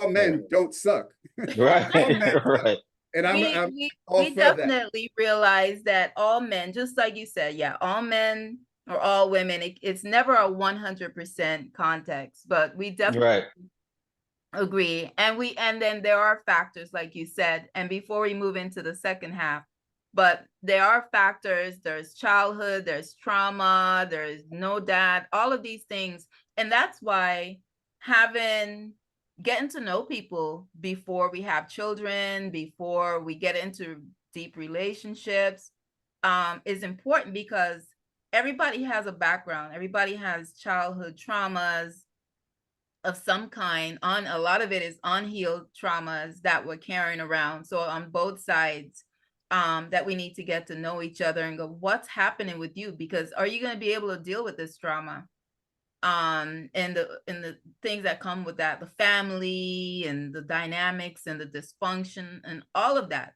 All men don't suck. Right. Right. And we definitely realize that all men, just like you said, all men or all women, it's never a 100% context, but we definitely agree. And then there are factors, like you said, and before we move into the second half, but there are factors, there's childhood, there's trauma, there's no dad, all of these things. And that's why getting to know people before we have children, before we get into deep relationships, is important, because everybody has a background. Everybody has childhood traumas of some kind. A lot of it is unhealed traumas that we're carrying around. So on both sides, that we need to get to know each other and go, what's happening with you? Because are you going to be able to deal with this trauma? And the things that come with that, the family and the dynamics and the dysfunction and all of that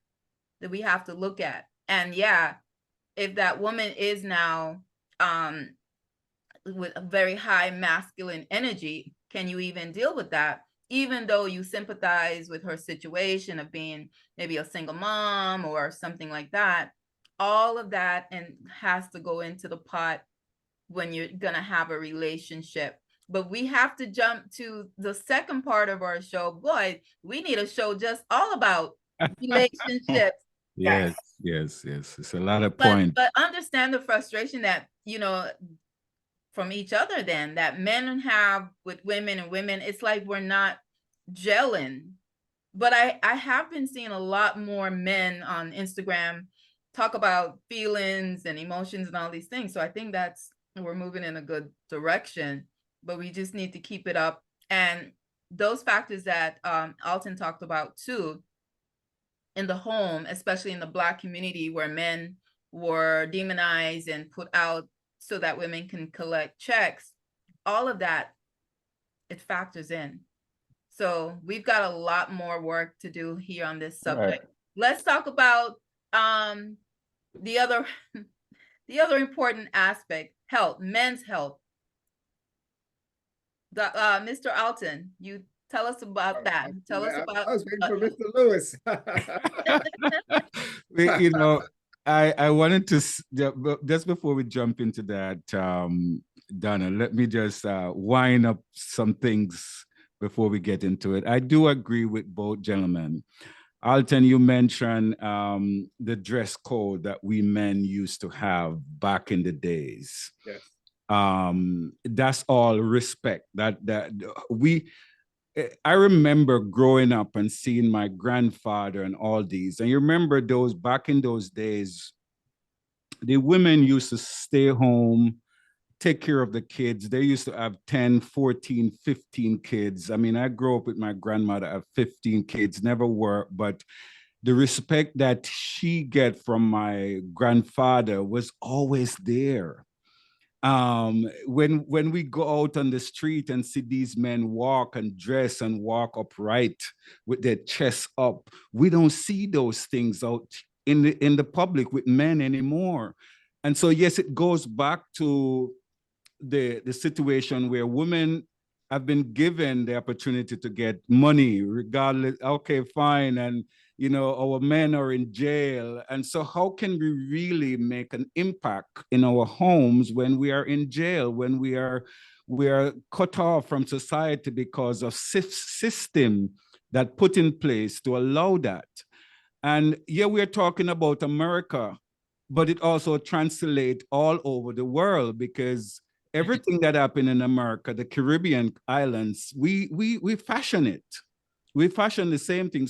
we have to look at. And yeah, if that woman is now with a very high masculine energy, can you even deal with that? Even though you sympathize with her situation of being maybe a single mom or something like that, all of that and has to go into the pot when you're going to have a relationship. But we have to jump to the second part of our show. Boy, we need a show just all about relationships. Yes. It's a lot of points. But understand the frustration that, from each other then, that men have with women, and women, it's like we're not gelling. But I have been seeing a lot more men on Instagram talk about feelings and emotions and all these things. So I think we're moving in a good direction, but we just need to keep it up. And those factors that Alton talked about too, in the home, especially in the Black community, where men were demonized and put out so that women can collect checks, all of that, it factors in. So we've got a lot more work to do here on this subject. Right. Let's talk about the other important aspect, health, men's health. Mr. Alton, you tell us about that. Tell us about. I was waiting for Mr. Lewis. I wanted to, just before we jump into that, Donna, let me just wind up some things before we get into it. I do agree with both gentlemen. Alton, you mentioned the dress code that we men used to have back in the days. Yes. That's all respect. I remember growing up and seeing my grandfather and all these. And you remember back in those days, the women used to stay home, take care of the kids. They used to have 10, 14, 15 kids. I mean, I grew up with my grandmother at 15 kids, never worked, but the respect that she get from my grandfather was always there. When we go out on the street and see these men walk and dress and walk upright with their chests up, we don't see those things out in the public with men anymore. And so, yes, it goes back to the situation where women have been given the opportunity to get money regardless. Okay, fine. And our men are in jail. And so how can we really make an impact in our homes when we are in jail, when we are cut off from society because of system that put in place to allow that? And yeah, we're talking about America, but it also translates all over the world, because everything that happened in America, the Caribbean islands, we fashion it. We fashion the same thing.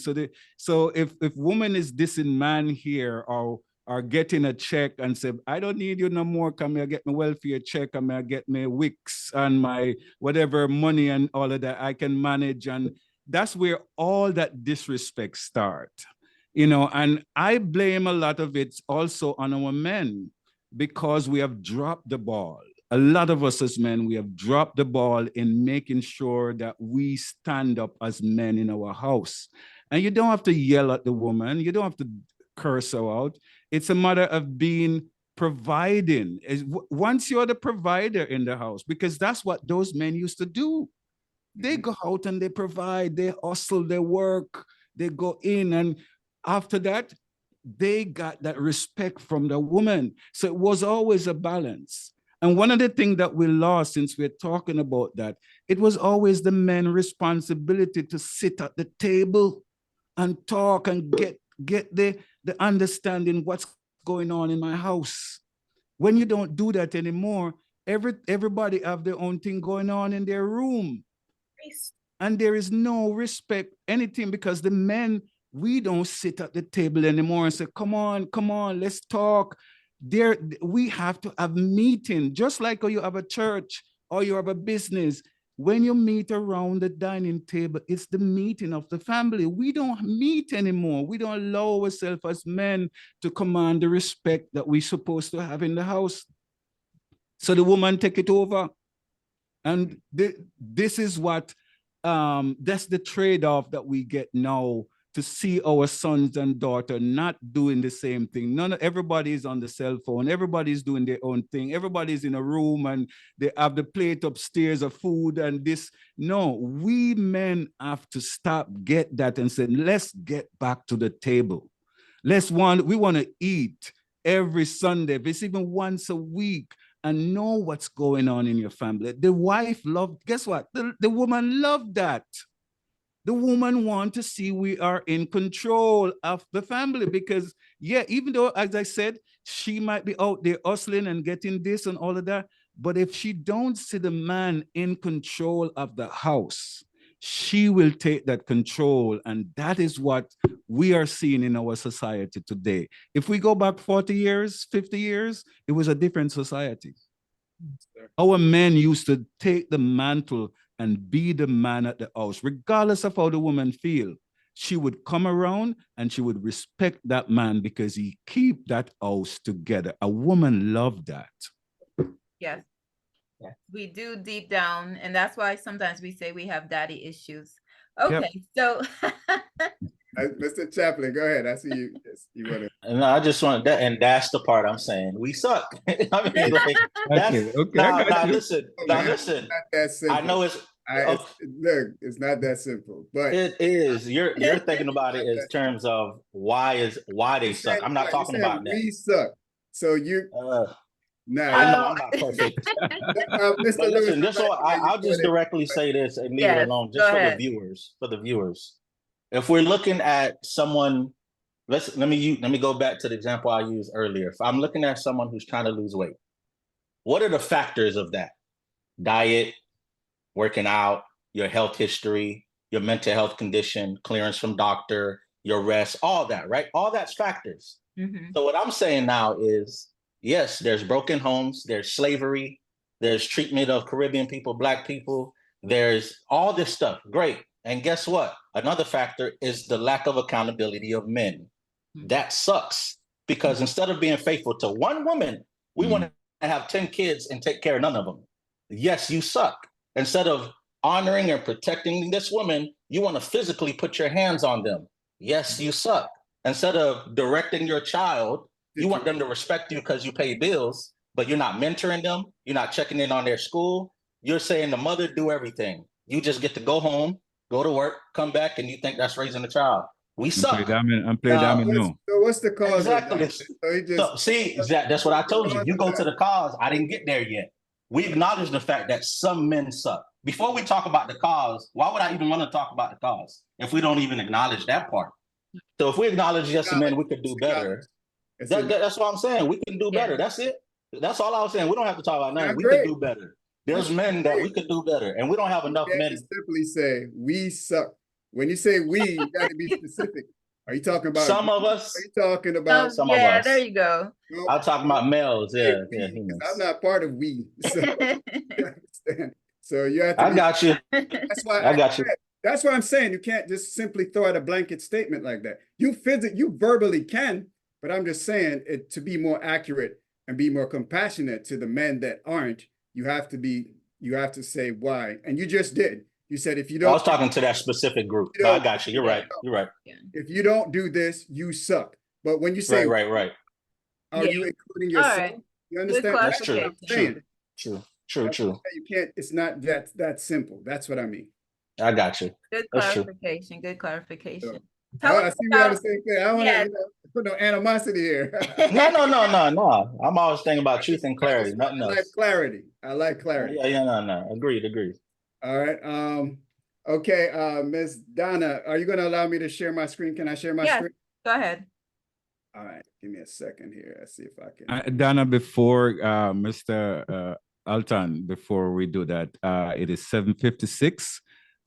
So if woman is dissing man here or getting a check and say, I don't need you no more, come here, get my welfare check, come here, get my Wix and my whatever money and all of that I can manage. And that's where all that disrespect start. And I blame a lot of it also on our men, because we have dropped the ball. A lot of us as men, we have dropped the ball in making sure that we stand up as men in our house. And you don't have to yell at the woman. You don't have to curse her out. It's a matter of providing. Once you're the provider in the house, because that's what those men used to do. They go out and they provide, they hustle, they work, they go in. And after that, they got that respect from the woman. So it was always a balance. And one of the things that we lost, since we're talking about that, it was always the men's responsibility to sit at the table and talk and get the understanding what's going on in my house. When you don't do that anymore, Everybody have their own thing going on in their room. And there is no respect, anything, because the men, we don't sit at the table anymore and say, come on, let's talk. There, we have to have meeting, just like you have a church or you have a business. When you meet around the dining table, it's the meeting of the family. We don't meet anymore. We don't allow ourselves as men to command the respect that we're supposed to have in the house. So the woman take it over. And this is what, that's the trade-off that we get now, to see our sons and daughters not doing the same thing. Everybody is on the cell phone. Everybody's doing their own thing. Everybody's in a room and they have the plate upstairs of food and this. No, we men have to stop, get that, and say, let's get back to the table. We want to eat every Sunday, if it's even once a week, and know what's going on in your family. The wife loved, guess what? The woman loved that. The woman want to see we are in control of the family, because yeah, even though, as I said, she might be out there hustling and getting this and all of that, but if she don't see the man in control of the house, she will take that control. And that is what we are seeing in our society today. If we go back 40 years, 50 years, it was a different society. Our men used to take the mantle and be the man at the house, regardless of how the woman feel. She would come around and she would respect that man because he keep that house together. A woman loved that. Yes. We do deep down, and that's why sometimes we say we have daddy issues. Okay, yep. So Mr. Chaplain, go ahead. I see you. You want to? No, I just want that, and that's the part I'm saying. We suck. I mean, like that's okay. Now listen. I know it's. Look, it's not that simple, but it is. You're thinking about it in terms of why they suck. I'm not talking about that. We suck. So you. Nah, I know I'm not perfect. But listen, I'll just directly say this and leave it alone, just for the viewers. If we're looking at someone, let me go back to the example I used earlier. If I'm looking at someone who's trying to lose weight, what are the factors of that? Diet, working out, your health history, your mental health condition, clearance from doctor, your rest, all that, right? All that's factors. Mm-hmm. So what I'm saying now is, yes, there's broken homes, there's slavery, there's treatment of Caribbean people, Black people, there's all this stuff. Great. And guess what? Another factor is the lack of accountability of men. Mm-hmm. That sucks, because instead of being faithful to one woman, we want to have 10 kids and take care of none of them. Yes, you suck. Instead of honoring and protecting this woman, you want to physically put your hands on them. Yes, you suck. Instead of directing your child, you want them to respect you because you pay bills, but you're not mentoring them. You're not checking in on their school. You're saying the mother do everything. You just get to go home, go to work, come back, and you think that's raising a child. We suck. So what's the cause? Exactly. That's what I told you. You go to the cause. I didn't get there yet. We acknowledge the fact that some men suck. Before we talk about the cause, why would I even want to talk about the cause if we don't even acknowledge that part? So if we acknowledge, yes, men, we could do better. That's what I'm saying. We can do better. That's it. That's all I was saying. We don't have to talk about nothing. We can do better. There's men that we could do better, and we don't have enough men. Simply say we suck. When you say we, you got to be specific. Are you talking about some of us? Are you talking about some of us? Yeah, there you go. I'm talking about males. Yeah, I'm not part of we. So, you understand? So you have to. I got you. That's why I got you. That's why I'm saying you can't just simply throw out a blanket statement like that. You verbally can, but I'm just saying it to be more accurate and be more compassionate to the men that aren't. You have to say why, and you just did. You said if you don't. I was talking to that specific group. I got you. You're right. You're right. If you don't do this, you suck. But when you say right, are you including yourself? Right. You understand? That's true. True. You can't. It's not that simple. That's what I mean. I got you. Good clarification. Good clarification. So, I see we have the same thing. I don't want to put no animosity here. No. I'm always thinking about truth and clarity. Nothing else. I like clarity. Yeah. No. Agreed. All right. Okay. Ms. Donna, are you going to allow me to share my screen? Can I share my screen? Go ahead. All right. Give me a second here. Let's see if I can. Donna, before Mr. Alton, before we do that, it is 7:56.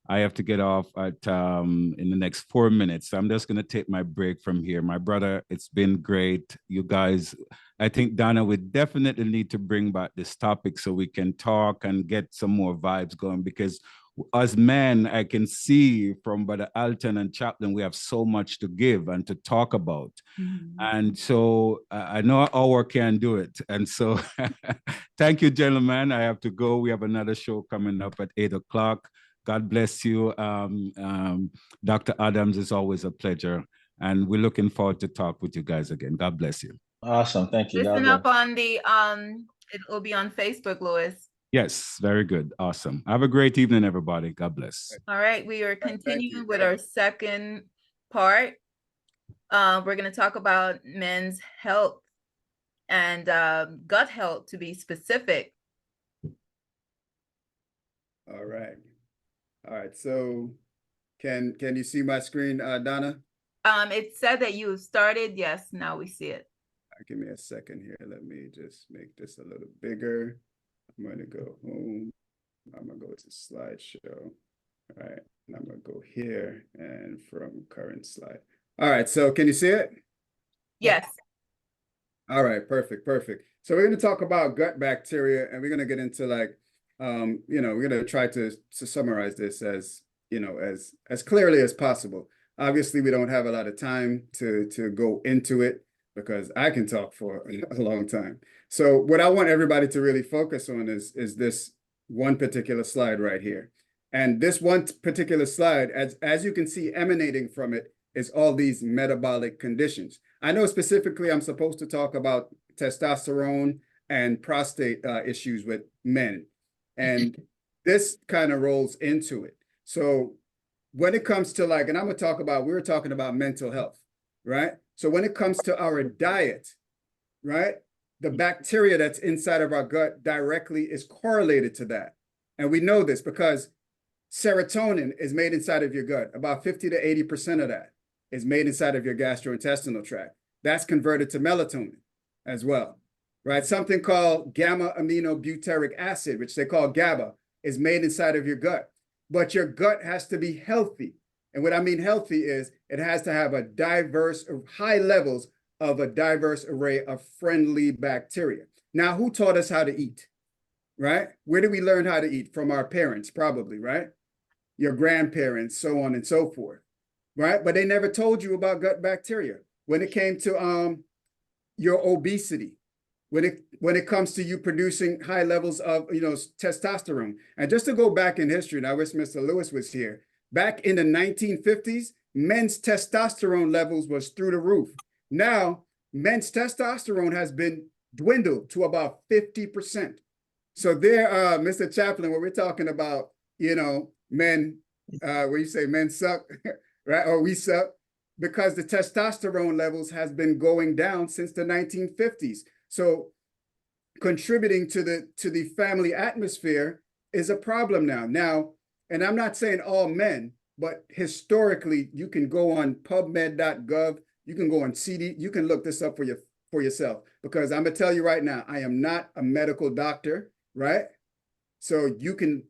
I have to get off at in the next 4 minutes. So I'm just going to take my break from here. My brother, it's been great. You guys, I think Donna would definitely need to bring back this topic so we can talk and get some more vibes going, because as men, I can see from Brother Alton and Chaplain, we have so much to give and to talk about. And so I know our hour can do it. And so thank you, gentlemen. I have to go. We have another show coming up at 8 o'clock. God bless you. Dr. Adams, is always a pleasure. And we're looking forward to talk with you guys again. God bless you. Awesome. Thank you. Listen God up on the, it will be on Facebook, Louis. Yes, very good. Awesome. Have a great evening, everybody. God bless. All right, we are continuing with our second part. We're going to talk about men's health and gut health, to be specific. All right. All right. So can you see my screen, Donna? It said that you started. Yes, now we see it. Give me a second here. Let me just make this a little bigger. I'm going to go home. I'm going to go to slideshow. All right. And I'm going to go here and from current slide. All right. So can you see it? Yes. All right. Perfect. Perfect. So we're going to talk about gut bacteria, and we're going to get into like, we're going to try to summarize this as, as clearly as possible. Obviously, we don't have a lot of time to go into it, because I can talk for a long time. So what I want everybody to really focus on is this one particular slide right here. And this one particular slide, as you can see, emanating from it is all these metabolic conditions. I know specifically I'm supposed to talk about testosterone and prostate issues with men. And this kind of rolls into it. So when it comes to like, and I'm going to talk about, we were talking about mental health, right? So when it comes to our diet, right, the bacteria that's inside of our gut directly is correlated to that. And we know this because serotonin is made inside of your gut. About 50 to 80% of that is made inside of your gastrointestinal tract. That's converted to melatonin as well, right? Something called gamma aminobutyric acid, which they call GABA, is made inside of your gut. But your gut has to be healthy. And what I mean healthy is it has to have a diverse, high levels of a diverse array of friendly bacteria. Now, who taught us how to eat, right? Where did we learn how to eat? From our parents, probably, right? Your grandparents, so on and so forth, right? But they never told you about gut bacteria. When it came to your obesity, when it comes to you producing high levels of testosterone. And just to go back in history, and I wish Mr. Lewis was here, back in the 1950s, men's testosterone levels was through the roof. Now, men's testosterone has been dwindled to about 50%. So there, Mr. Chaplain, when we're talking about, men, where you say men suck, right? Or we suck, because the testosterone levels has been going down since the 1950s. So contributing to the family atmosphere is a problem now. Now, and I'm not saying all men, but historically, you can go on PubMed.gov, you can go on CD, you can look this up for yourself, because I'm gonna tell you right now, I am not a medical doctor, right? So you can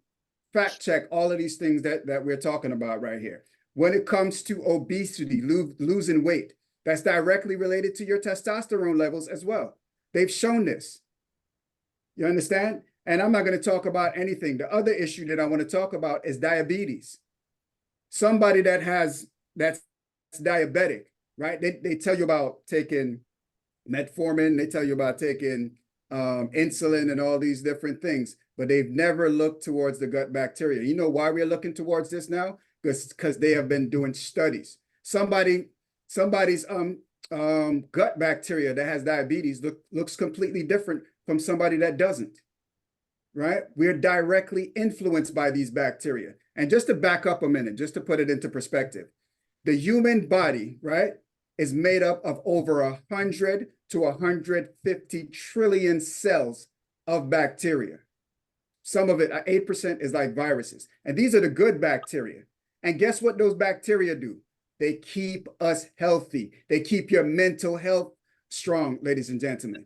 fact check all of these things that we're talking about right here. When it comes to obesity, losing weight, that's directly related to your testosterone levels as well. They've shown this. You understand? And I'm not going to talk about anything. The other issue that I want to talk about is diabetes. Somebody that's diabetic, right? They tell you about taking metformin, they tell you about taking insulin and all these different things, but they've never looked towards the gut bacteria. You know why we're looking towards this now? Because they have been doing studies. Somebody's gut bacteria that has diabetes looks completely different from somebody that doesn't, right? We're directly influenced by these bacteria. And just to back up a minute, just to put it into perspective, the human body, right, is made up of over 100 to 150 trillion cells of bacteria. Some of it, 8% is like viruses. And these are the good bacteria. And guess what those bacteria do? They keep us healthy. They keep your mental health strong, ladies and gentlemen.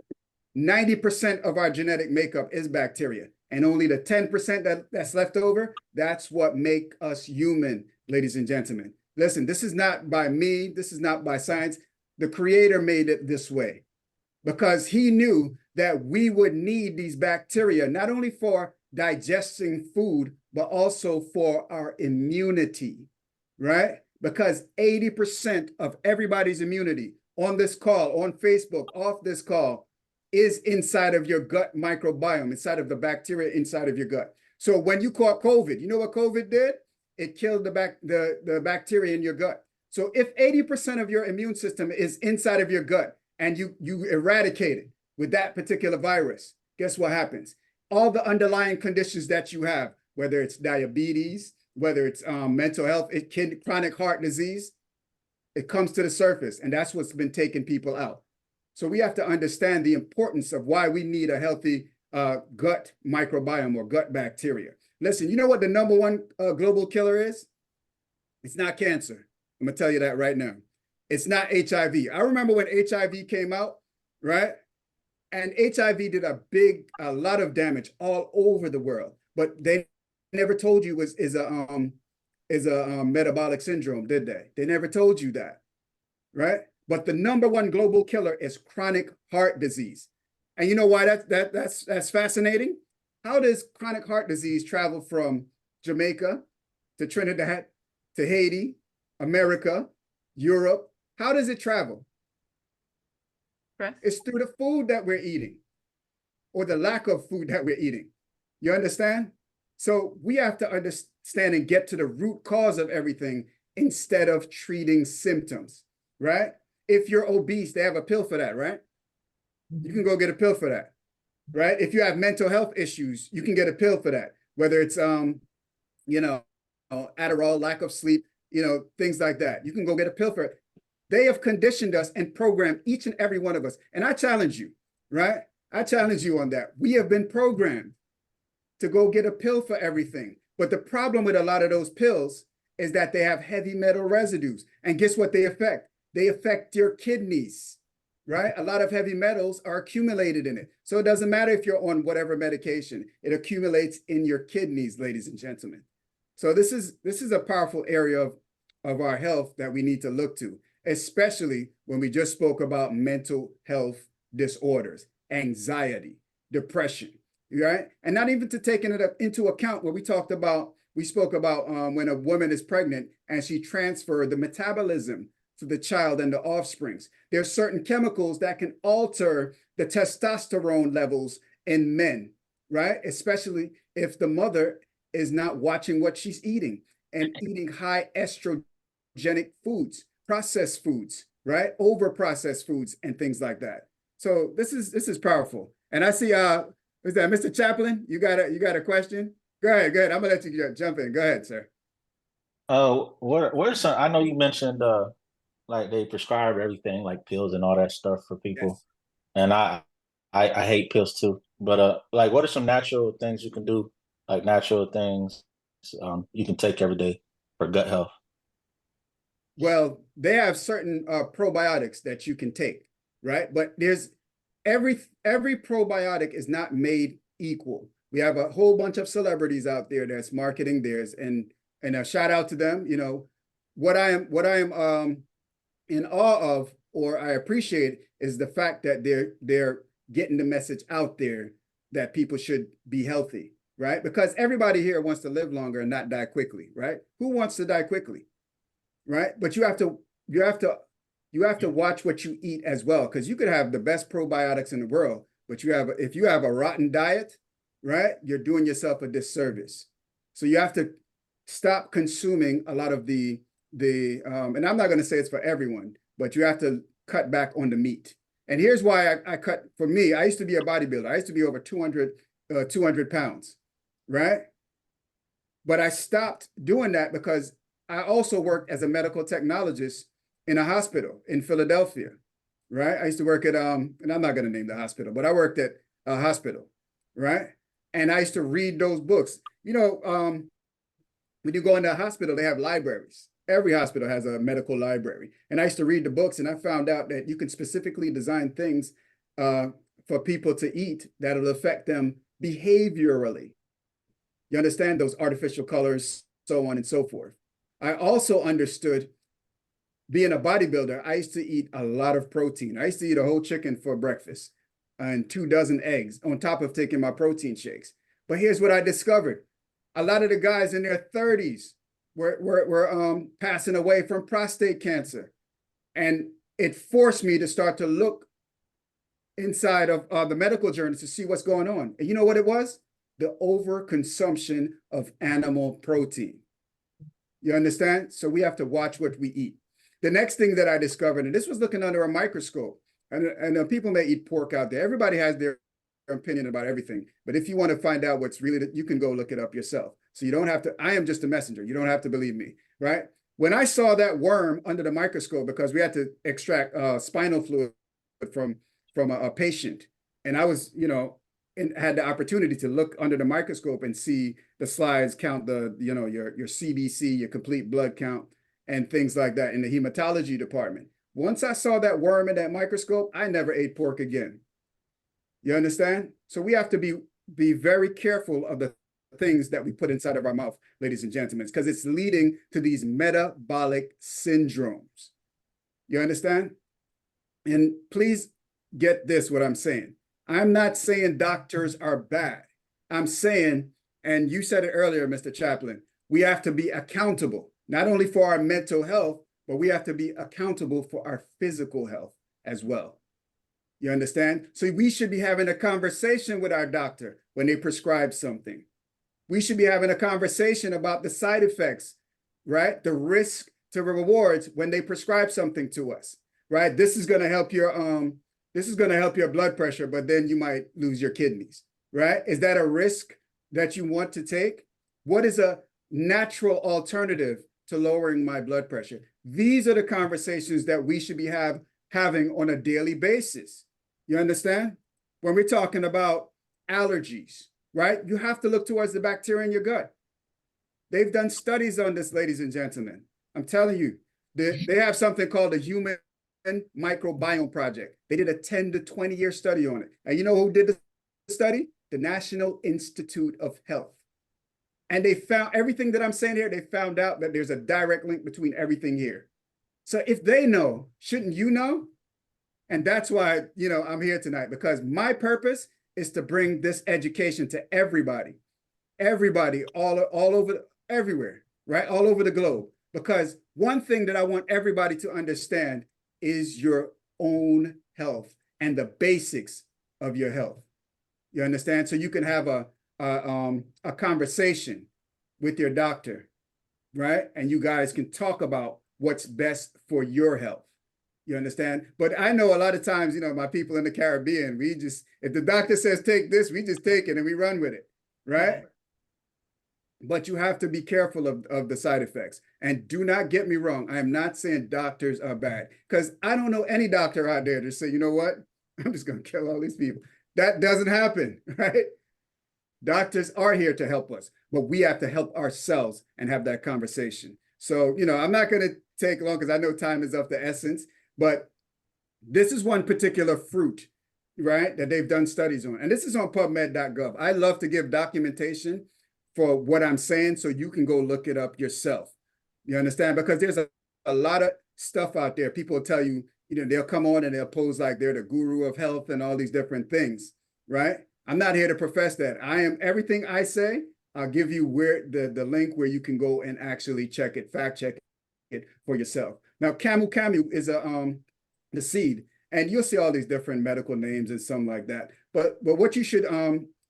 90% of our genetic makeup is bacteria, and only the 10% that's left over, that's what make us human, ladies and gentlemen. Listen, this is not by me, this is not by science. The Creator made it this way because he knew that we would need these bacteria, not only for digesting food, but also for our immunity, right? Because 80% of everybody's immunity on this call, on Facebook, off this call, is inside of your gut microbiome, inside of the bacteria inside of your gut. So when you caught COVID, you know what COVID did? It killed the bacteria in your gut. So if 80% of your immune system is inside of your gut and you eradicate it with that particular virus, guess what happens? All the underlying conditions that you have, whether it's diabetes, whether it's mental health, chronic heart disease, it comes to the surface, and that's what's been taking people out. So we have to understand the importance of why we need a healthy gut microbiome or gut bacteria. Listen, you know what the #1 global killer is? It's not cancer. I'm gonna tell you that right now. It's not HIV. I remember when HIV came out, right? And HIV did a lot of damage all over the world, but they never told you is a metabolic syndrome, did they? They never told you that, right? But the #1 global killer is chronic heart disease. And you know why that's fascinating? How does chronic heart disease travel from Jamaica to Trinidad to Haiti, America, Europe? How does it travel? Right. It's through the food that we're eating or the lack of food that we're eating. You understand? So we have to understand and get to the root cause of everything instead of treating symptoms, right? If you're obese, they have a pill for that, right? You can go get a pill for that, right? If you have mental health issues, you can get a pill for that, whether it's, Adderall, lack of sleep, things like that. You can go get a pill for it. They have conditioned us and programmed each and every one of us. And I challenge you, right? I challenge you on that. We have been programmed to go get a pill for everything. But the problem with a lot of those pills is that they have heavy metal residues. And guess what they affect? They affect your kidneys, right? A lot of heavy metals are accumulated in it. So it doesn't matter if you're on whatever medication, it accumulates in your kidneys, ladies and gentlemen. So this is a powerful area of our health that we need to look to, especially when we just spoke about mental health disorders, anxiety, depression, right? And not even to taking it into account what we spoke about when a woman is pregnant and she transferred the metabolism to the child and the offsprings. There's certain chemicals that can alter the testosterone levels in men, right? Especially if the mother is not watching what she's eating and eating high estrogenic foods, processed foods, right? Over processed foods and things like that. So this is powerful. And I see, is that Mr. Chaplain? You got a question? Go ahead. I'm gonna let you jump in. Go ahead, sir. Where's some? I know you mentioned like they prescribe everything like pills and all that stuff for people, Yes. and I hate pills too. But like, what are some natural things you can do? Like natural things you can take every day for gut health. Well, they have certain probiotics that you can take, right? But there's every probiotic is not made equal. We have a whole bunch of celebrities out there that's marketing theirs, and a shout out to them. What I am in awe of, or I appreciate, is the fact that they're getting the message out there that people should be healthy, right? Because everybody here wants to live longer and not die quickly, right? Who wants to die quickly, right? But you have to watch what you eat as well, because you could have the best probiotics in the world, but if you have a rotten diet, right, you're doing yourself a disservice. So you have to stop consuming a lot of the and I'm not going to say it's for everyone, but you have to cut back on the meat. And here's why I cut. For me, I used to be a bodybuilder. I used to be over 200 pounds, right? But I stopped doing that because I also worked as a medical technologist in a hospital in Philadelphia, right? I used to work at, and I'm not going to name the hospital, but I worked at a hospital, right? And I used to read those books. When you go into a hospital, they have libraries. Every hospital has a medical library. And I used to read the books, and I found out that you can specifically design things for for people to eat that'll affect them behaviorally. You understand, those artificial colors, so on and so forth. I also understood, being a bodybuilder, I used to eat a lot of protein. I used to eat a whole chicken for breakfast and 2 dozen eggs on top of taking my protein shakes. But here's what I discovered. A lot of the guys in their 30s were passing away from prostate cancer. And it forced me to start to look inside of the medical journals to see what's going on. And you know what it was? The overconsumption of animal protein. You understand? So we have to watch what we eat. The next thing that I discovered, and this was looking under a microscope, and people may eat pork out there. Everybody has their opinion about everything. But if you want to find out what's really, you can go look it up yourself. So you don't have to, I am just a messenger. You don't have to believe me, right? When I saw that worm under the microscope, because we had to extract spinal fluid from a patient, and I was, and had the opportunity to look under the microscope and see the slides, count the, your CBC, your complete blood count, and things like that in the hematology department. Once I saw that worm in that microscope, I never ate pork again. You understand? So we have to be very careful of the things that we put inside of our mouth, ladies and gentlemen, because it's leading to these metabolic syndromes. You understand? And please get this, what I'm saying. I'm not saying doctors are bad. I'm saying, and you said it earlier, Mr. Chaplain, we have to be accountable, not only for our mental health, but we have to be accountable for our physical health as well. You understand? So we should be having a conversation with our doctor when they prescribe something. We should be having a conversation about the side effects, right? The risk to rewards when they prescribe something to us, right? This is going to help your blood pressure, but then you might lose your kidneys, right? Is that a risk that you want to take? What is a natural alternative to lowering my blood pressure? These are the conversations that we should be having on a daily basis. You understand? When we're talking about allergies, right? You have to look towards the bacteria in your gut. They've done studies on this, ladies and gentlemen. I'm telling you, they have something called the Human Microbiome Project. They did a 10 to 20 year study on it. And you know who did the study? The National Institute of Health. And they found everything that I'm saying here, they found out that there's a direct link between everything here. So if they know, shouldn't you know? And that's why, I'm here tonight, because my purpose is to bring this education to everybody, all over, everywhere, right? All over the globe. Because one thing that I want everybody to understand is your own health and the basics of your health. You understand? So you can have a conversation with your doctor, right? And you guys can talk about what's best for your health. You understand? But I know a lot of times, my people in the Caribbean, if the doctor says take this, we just take it and we run with it, right? But you have to be careful of the side effects. And do not get me wrong, I am not saying doctors are bad, because I don't know any doctor out there to say, you know what, I'm just going to kill all these people. That doesn't happen, right? Doctors are here to help us, but we have to help ourselves and have that conversation. So, I'm not going to take long because I know time is of the essence, but this is one particular fruit, right, that they've done studies on. And this is on PubMed.gov. I love to give documentation for what I'm saying so you can go look it up yourself. You understand? Because there's a lot of stuff out there. People will tell you, they'll come on and they'll pose like they're the guru of health and all these different things, right? I'm not here to profess that. Everything I say, I'll give you where the link where you can go and actually check it, fact check it for yourself. Now, camu is the seed, and you'll see all these different medical names and something like that. But what you should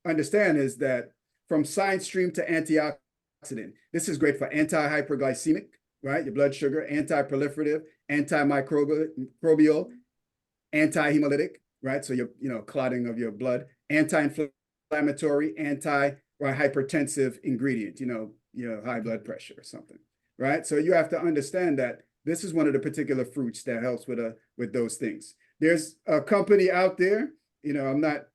understand is that from side stream to antioxidant, this is great for anti-hyperglycemic, right? Your blood sugar, anti-proliferative, antimicrobial, anti-hemolytic, right? So your clotting of your blood, anti-inflammatory, anti-hypertensive ingredient, high blood pressure or something, right? So you have to understand that this is one of the particular fruits that helps with those things. There's a company out there, I'm not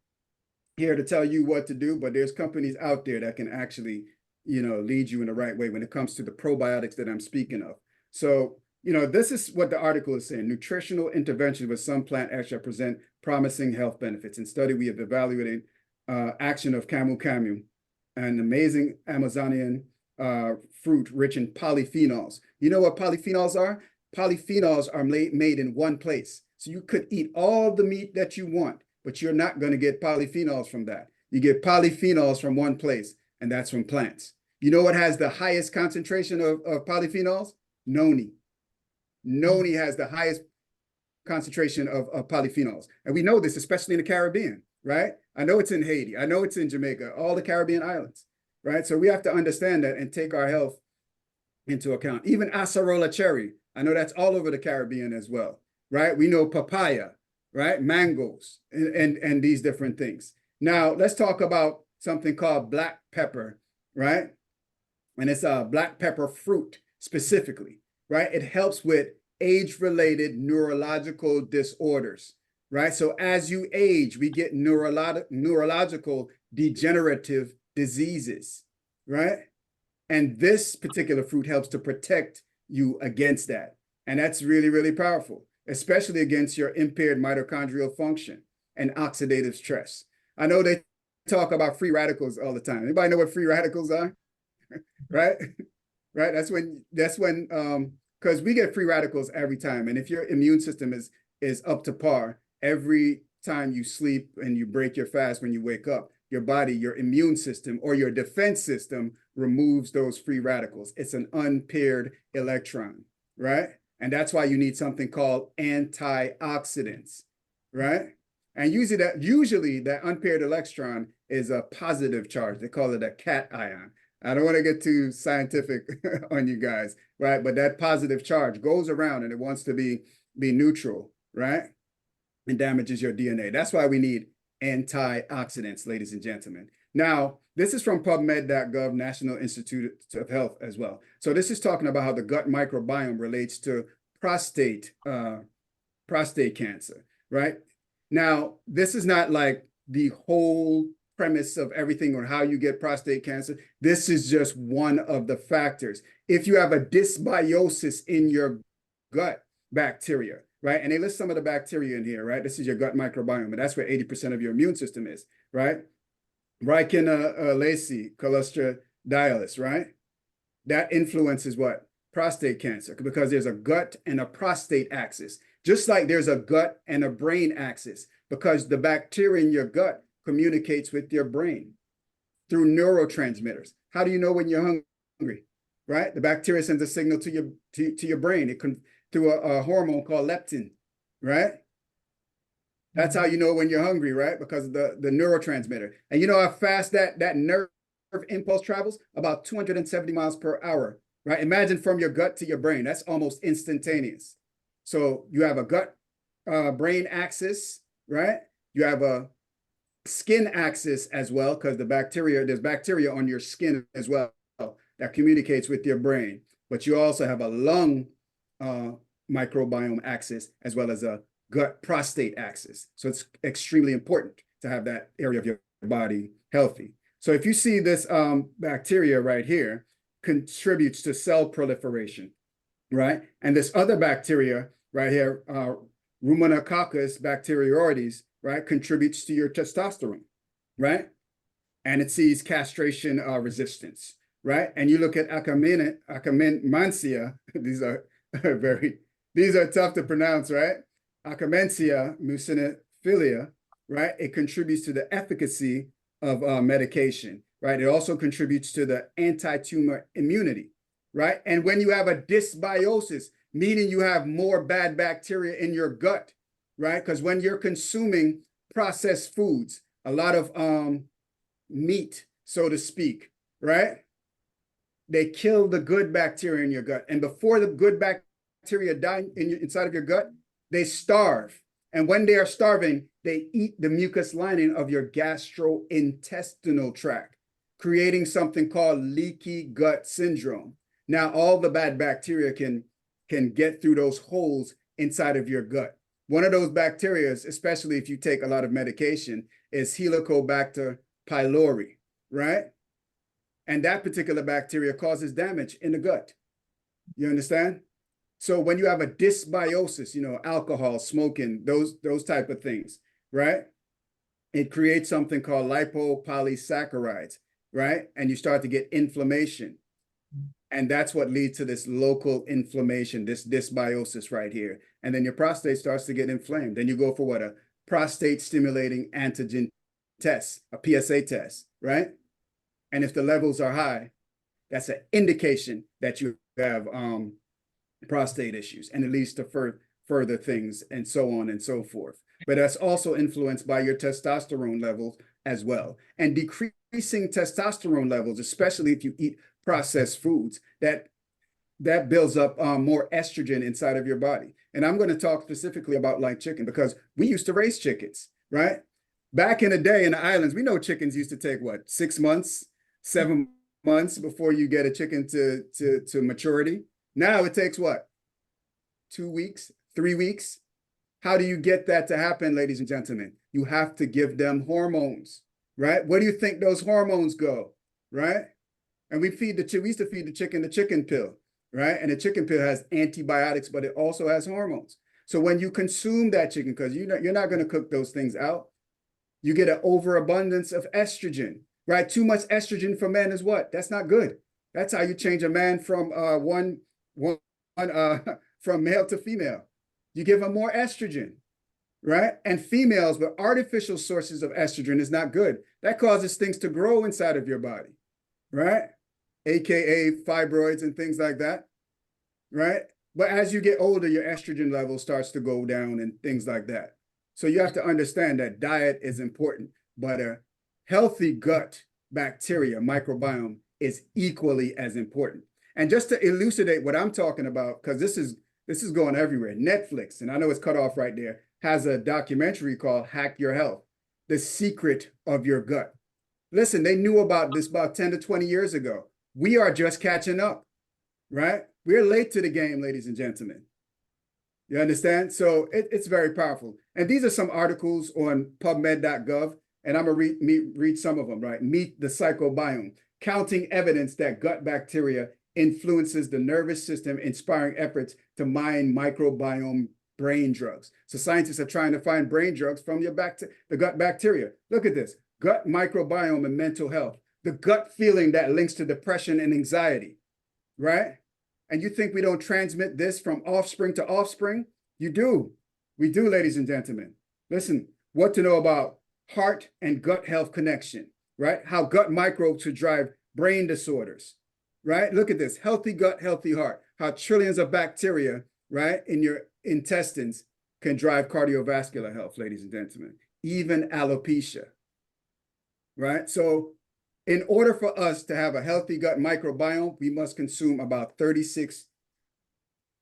here to tell you what to do, but there's companies out there that can actually, lead you in the right way when it comes to the probiotics that I'm speaking of. So this is what the article is saying. Nutritional interventions with some plant extract present promising health benefits. In study, we have evaluated action of camu, an amazing Amazonian fruit rich in polyphenols. You know what polyphenols are? Polyphenols are made in one place. So you could eat all the meat that you want, but you're not going to get polyphenols from that. You get polyphenols from one place, and that's from plants. You know what has the highest concentration of polyphenols? Noni. Noni has the highest concentration of polyphenols. And we know this, especially in the Caribbean, right? I know it's in Haiti. I know it's in Jamaica, all the Caribbean islands, right? So we have to understand that and take our health into account. Even acerola cherry, I know that's all over the Caribbean as well, right? We know papaya, right? Mangoes and these different things. Now, let's talk about something called black pepper, right? And it's a black pepper fruit specifically, right? It helps with age-related neurological disorders, right? So as you age, we get neurological degenerative diseases, right? And this particular fruit helps to protect you against that. And that's really, really powerful, especially against your impaired mitochondrial function and oxidative stress. I know they talk about free radicals all the time. Anybody know what free radicals are? Right? Right? That's when, because we get free radicals every time. And if your immune system is up to par, every time you sleep and you break your fast, when you wake up, your body, your immune system or your defense system removes those free radicals. It's an unpaired electron, right? And that's why you need something called antioxidants, right? And usually that unpaired electron is a positive charge. They call it a cation. I don't want to get too scientific on you guys, right? But that positive charge goes around and it wants to be neutral, right? And damages your DNA. That's why we need antioxidants, ladies and gentlemen. Now, this is from PubMed.gov, National Institute of Health as well. So this is talking about how the gut microbiome relates to prostate cancer, right? Now, this is not like the whole premise of everything on how you get prostate cancer. This is just one of the factors. If you have a dysbiosis in your gut bacteria, right? And they list some of the bacteria in here, right? This is your gut microbiome, and that's where 80% of your immune system is, right? Lacey, cholesterol, right? That influences what? Prostate cancer, because there's a gut and a prostate axis, just like there's a gut and a brain axis, because the bacteria in your gut communicates with your brain through neurotransmitters. How do you know when you're hungry, right? The bacteria sends a signal to your brain. It can through a hormone called leptin, right? That's how you know when you're hungry, right? Because of the neurotransmitter. And you know how fast that nerve impulse travels? About 270 miles per hour, right? Imagine from your gut to your brain. That's almost instantaneous. So you have a gut brain axis, right? You have a skin axis as well, because there's bacteria on your skin as well that communicates with your brain. But you also have a lung microbiome axis as well as a gut prostate axis. So it's extremely important to have that area of your body healthy. So if you see this bacteria right here contributes to cell proliferation, right? And this other bacteria right here, Ruminococcus bacteroides, right, contributes to your testosterone, right? And it sees castration resistance, right? And you look at Akkermansia, these are tough to pronounce, right? Akkermansia muciniphila, right? It contributes to the efficacy of medication, right? It also contributes to the anti-tumor immunity, right? And when you have a dysbiosis, meaning you have more bad bacteria in your gut, right? Because when you're consuming processed foods, a lot of meat, so to speak, right? They kill the good bacteria in your gut. And before the good bacteria die inside of your gut, they starve. And when they are starving, they eat the mucus lining of your gastrointestinal tract, creating something called leaky gut syndrome. Now, all the bad bacteria can get through those holes inside of your gut. One of those bacteria, especially if you take a lot of medication, is Helicobacter pylori, right? And that particular bacteria causes damage in the gut. You understand? So when you have a dysbiosis, you know, alcohol, smoking, those type of things, right? It creates something called lipopolysaccharides, right? And you start to get inflammation. And that's what leads to this local inflammation, this dysbiosis right here. And then your prostate starts to get inflamed. Then you go for what? A prostate stimulating antigen test, a PSA test, right? And if the levels are high, that's an indication that you have prostate issues, and it leads to further things and so on and so forth. But that's also influenced by your testosterone levels as well. And decreasing testosterone levels, especially if you eat processed foods, that builds up more estrogen inside of your body. And I'm going to talk specifically about like chicken, because we used to raise chickens, right? Back in the day in the islands, we know chickens used to take what, 6 months, 7 months before you get a chicken to maturity. Now it takes what? 2 weeks, 3 weeks. How do you get that to happen, ladies and gentlemen? You have to give them hormones, right? Where do you think those hormones go, right? And we used to feed the chicken pill, right? And the chicken pill has antibiotics, but it also has hormones. So when you consume that chicken, because you're not going to cook those things out, you get an overabundance of estrogen, right? Too much estrogen for men is what? That's not good. That's how you change a man from from male to female. You give them more estrogen, right? And females with artificial sources of estrogen is not good. That causes things to grow inside of your body, right? AKA fibroids and things like that, right? But as you get older, your estrogen level starts to go down and things like that. So you have to understand that diet is important, but a healthy gut bacteria microbiome is equally as important. And just to elucidate what I'm talking about, because this is going everywhere. Netflix, and I know it's cut off right there, has a documentary called Hack Your Health, The Secret of Your Gut. Listen, they knew about this about 10 to 20 years ago. We are just catching up, right? We're late to the game, ladies and gentlemen. You understand? So it's very powerful. And these are some articles on PubMed.gov, and I'm going to read some of them, right? Meet the Psychobiome, counting evidence that gut bacteria influences the nervous system, inspiring efforts to mine microbiome brain drugs. So scientists are trying to find brain drugs from the gut bacteria. Look at this, gut microbiome and mental health, the gut feeling that links to depression and anxiety, right? And you think we don't transmit this from offspring to offspring? You do. We do, ladies and gentlemen. Listen, what to know about heart and gut health connection, right? How gut microbes could drive brain disorders, right? Look at this, healthy gut, healthy heart, how trillions of bacteria, right, in your intestines can drive cardiovascular health, ladies and gentlemen, even alopecia, right? So in order for us to have a healthy gut microbiome, we must consume about 36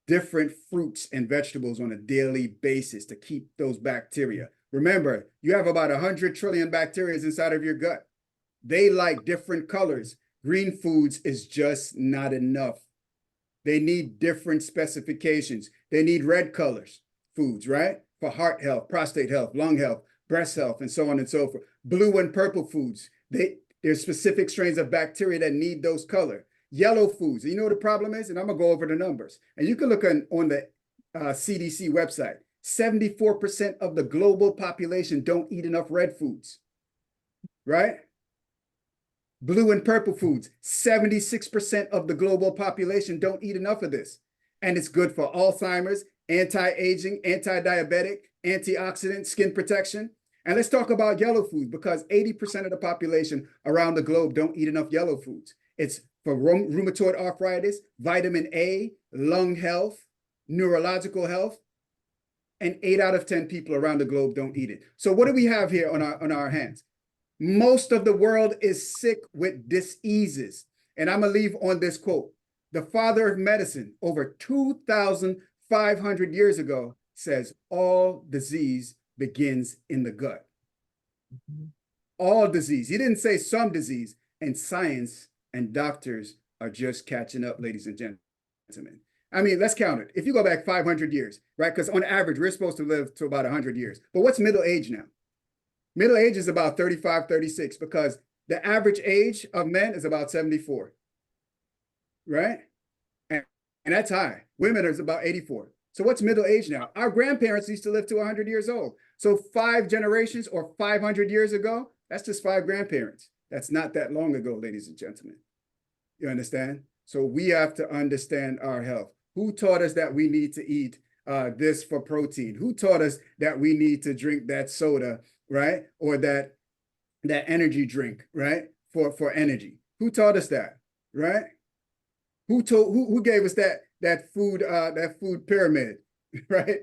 different fruits and vegetables on a daily basis to keep those bacteria. Remember, you have about 100 trillion bacteria inside of your gut. They like different colors. Green foods is just not enough. They need different specifications. They need red colors, foods, right? For heart health, prostate health, lung health, breast health, and so on and so forth. Blue and purple foods, there's specific strains of bacteria that need those color. Yellow foods, you know what the problem is? And I'm gonna go over the numbers. And you can look on the CDC website. 74% of the global population don't eat enough red foods, right? Blue and purple foods, 76% of the global population don't eat enough of this. And it's good for Alzheimer's, anti-aging, anti-diabetic, antioxidant, skin protection. And let's talk about yellow foods, because 80% of the population around the globe don't eat enough yellow foods. It's for rheumatoid arthritis, vitamin A, lung health, neurological health, and 8 out of 10 people around the globe don't eat it. So what do we have here on our hands? Most of the world is sick with diseases. And I'm gonna leave on this quote. The father of medicine, over 2,500 years ago, says all disease begins in the gut. All disease. He didn't say some disease. And science and doctors are just catching up, ladies and gentlemen. I mean, let's count it. If you go back 500 years, right? Because on average, we're supposed to live to about 100 years. But what's middle age now? Middle age is about 35, 36, because the average age of men is about 74, right? And And that's high. Women is about 84. So what's middle age now? Our grandparents used to live to 100 years old. So 5 generations or 500 years ago, that's just 5 grandparents. That's not that long ago, ladies and gentlemen. You understand? So we have to understand our health. Who taught us that we need to eat this for protein? Who taught us that we need to drink that soda, right? Or that energy drink, right? For energy. Who taught us that, right? Who gave us that food pyramid, right?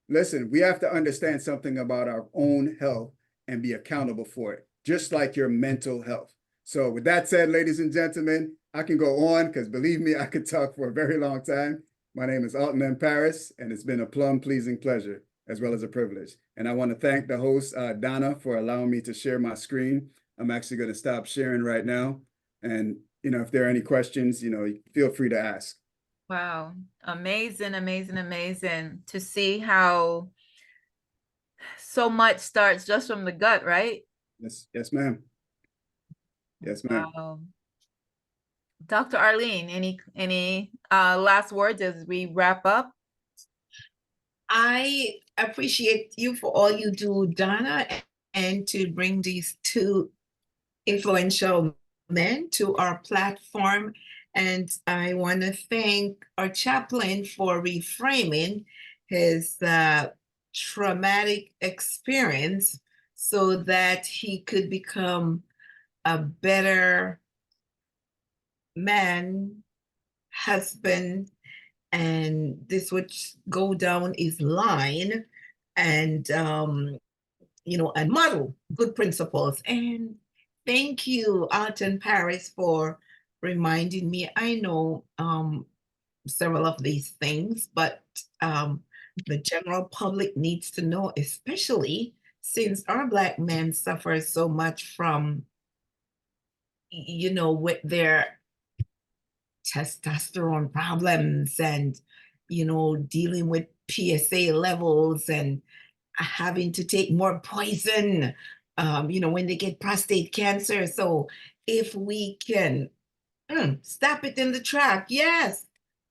Listen, we have to understand something about our own health and be accountable for it, just like your mental health. So with that said, ladies and gentlemen, I can go on because believe me, I could talk for a very long time. My name is Alton and Parris, and it's been a plum-pleasing pleasure as well as a privilege. And I want to thank the host, Donna, for allowing me to share my screen. I'm actually going to stop sharing right now. And, if there are any questions, feel free to ask. Wow. Amazing, amazing, amazing to see how so much starts just from the gut, right? Yes, ma'am. Yes, ma'am. Wow. Dr. Arlene, any last words as we wrap up? I appreciate you for all you do, Donna, and to bring these 2 influential men to our platform. And I want to thank our chaplain for reframing his traumatic experience so that he could become a better man, husband, and this would go down his line and and model good principles. And thank you, Alton Parris, for reminding me. I know several of these things, but the general public needs to know, especially since our Black men suffer so much from, with their testosterone problems and, dealing with PSA levels and having to take more poison, when they get prostate cancer. So if we can stop it in the track, yes,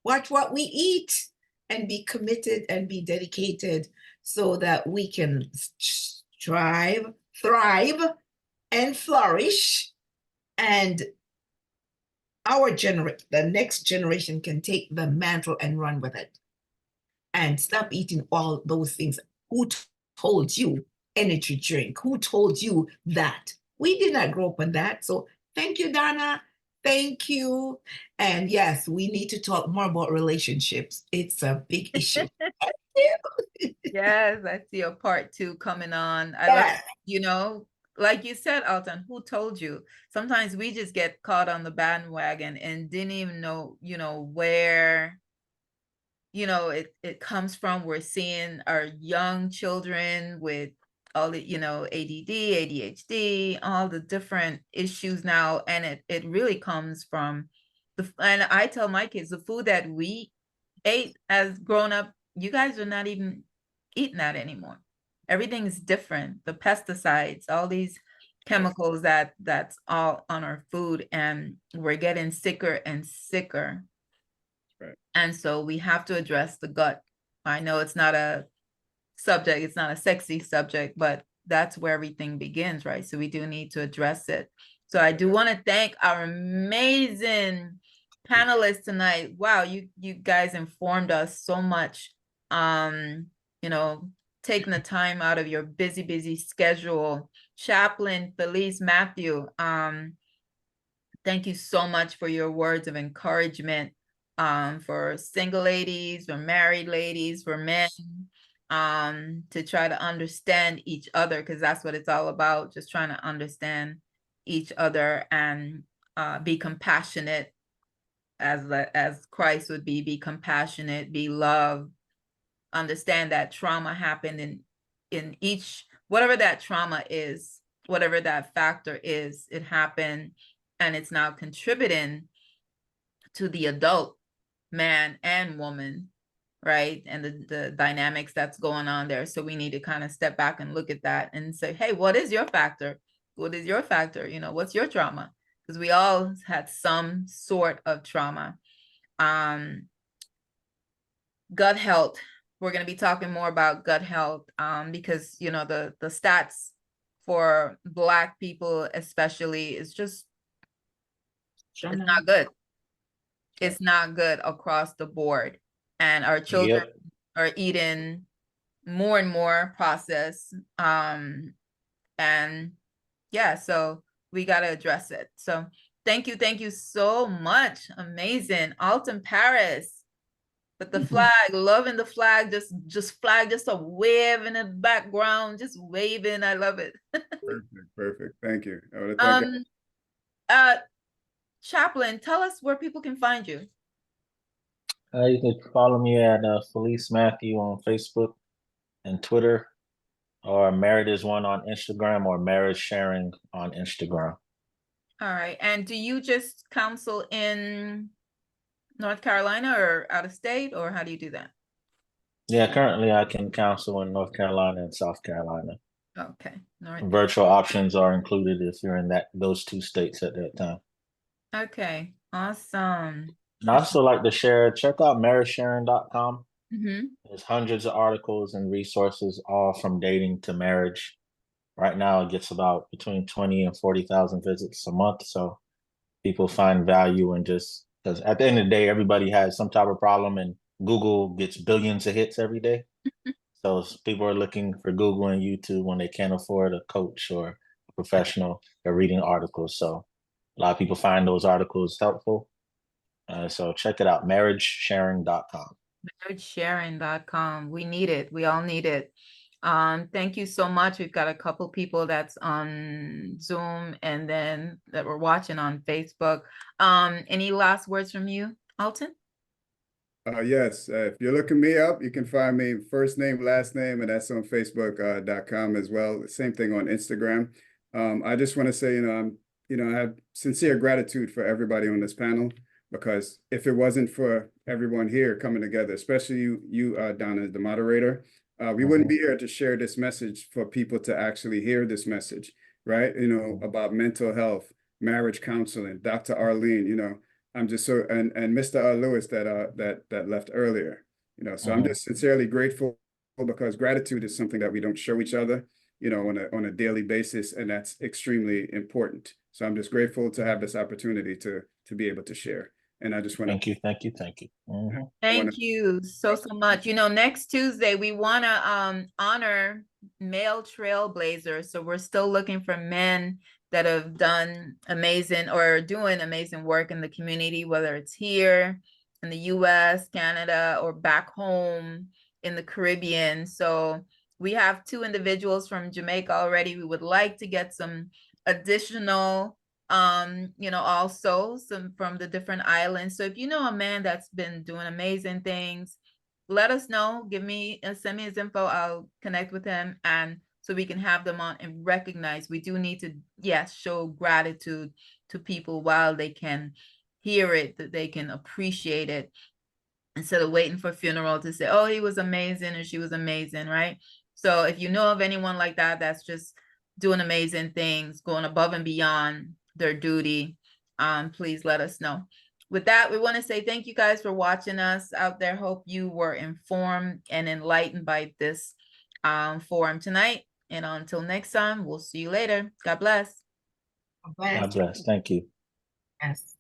watch what we eat and be committed and be dedicated so that we can strive, thrive, and flourish. And the next generation can take the mantle and run with it and stop eating all those things. Who told you energy drink? Who told you that? We did not grow up on that. So thank you, Donna. Thank you. And yes, we need to talk more about relationships. It's a big issue. Yes, I see a part 2 coming on. I Yes. love, like you said, Alton, who told you? Sometimes we just get caught on the bandwagon and didn't even know, where, it comes from. We're seeing our young children with all the, ADD, ADHD, all the different issues now. And it really comes from and I tell my kids, the food that we ate as grown up, you guys are not even eating that anymore. Everything's different. The pesticides, all these chemicals that's all on our food, and we're getting sicker and sicker. Right. And so we have to address the gut. I know it's not a subject, it's not a sexy subject, but that's where everything begins, right? So we do need to address it. So I do want to thank our amazing panelists tonight. Wow, you guys informed us so much. Taking the time out of your busy schedule. Chaplain, Felice, Mathieu, thank you so much for your words of encouragement, for single ladies, for married ladies, for men, to try to understand each other, because that's what it's all about, just trying to understand each other and be compassionate as Christ would be compassionate, be love, understand that trauma happened in each, whatever that trauma is, whatever that factor is, it happened and it's now contributing to the adult man and woman, right? And the dynamics that's going on there. So we need to kind of step back and look at that and say, hey, what is your factor? What is your factor? What's your trauma? Because we all had some sort of trauma. gut health. We're going to be talking more about gut health because, you know, the stats for Black people especially is just, it's not good. It's not good across the board. And our children are eating more and more processed. And yeah, so we got to address it. So thank you so much. Amazing. Alton, Parris. But the flag, loving the flag, just flag, just a wave in the background, just waving. I love it. Perfect. Thank you. I want to thank Chaplain, tell us where people can find you. You can follow me at Felice Mathieu on Facebook and Twitter, or Marriage One on Instagram, or Marriage Sharing on Instagram. All right. And do you just counsel in North Carolina or out of state, or how do you do that? Yeah, currently I can counsel in North Carolina and South Carolina. Okay. Virtual options are included if you're in those two states at that time. Okay. Awesome. And I also like to share, check out marriagesharing.com. Mm-hmm. There's hundreds of articles and resources, all from dating to marriage. Right now, it gets about between 20 and 40,000 visits a month. So people find value in just, because at the end of the day, everybody has some type of problem, and Google gets billions of hits every day. So people are looking for Google and YouTube when they can't afford a coach or a professional. They're reading articles. So a lot of people find those articles helpful. So check it out, marriagesharing.com. Marriagesharing.com. We need it. We all need it. Thank you so much. We've got a couple people that's on Zoom and then that we're watching on Facebook. Any last words from you, Alton? Yes, if you're looking me up, you can find me first name, last name, and that's on Facebook.com as well. Same thing on Instagram. I just want to say, I have sincere gratitude for everybody on this panel, because if it wasn't for everyone here coming together, especially you, Donna, the moderator, we wouldn't be here to share this message for people to actually hear this message, right? About mental health, marriage counseling, Dr. Arlene, I'm just so, and Mr. Lewis that left earlier, so I'm just sincerely grateful, because gratitude is something that we don't show each other, on a daily basis, and that's extremely important. So I'm just grateful to have this opportunity to be able to share. And I just want to thank you. Thank you so much. Next Tuesday we want to honor male trailblazers. So we're still looking for men that have done amazing or doing amazing work in the community, whether it's here in the US, Canada, or back home in the Caribbean. So we have 2 individuals from Jamaica already. We would like to get some additional also some from the different islands. So if you know a man that's been doing amazing things, let us know. Send me his info. I'll connect with him, and so we can have them on and recognize. We do need to, yes, show gratitude to people while they can hear it, that they can appreciate it, instead of waiting for funeral to say, oh, he was amazing or she was amazing, right? So if you know of anyone like that, that's just doing amazing things, going above and beyond their duty, please let us know. With that, we want to say thank you guys for watching us out there. Hope you were informed and enlightened by this forum tonight. And until next time, we'll see you later. God bless. God bless. Thank you. Yes.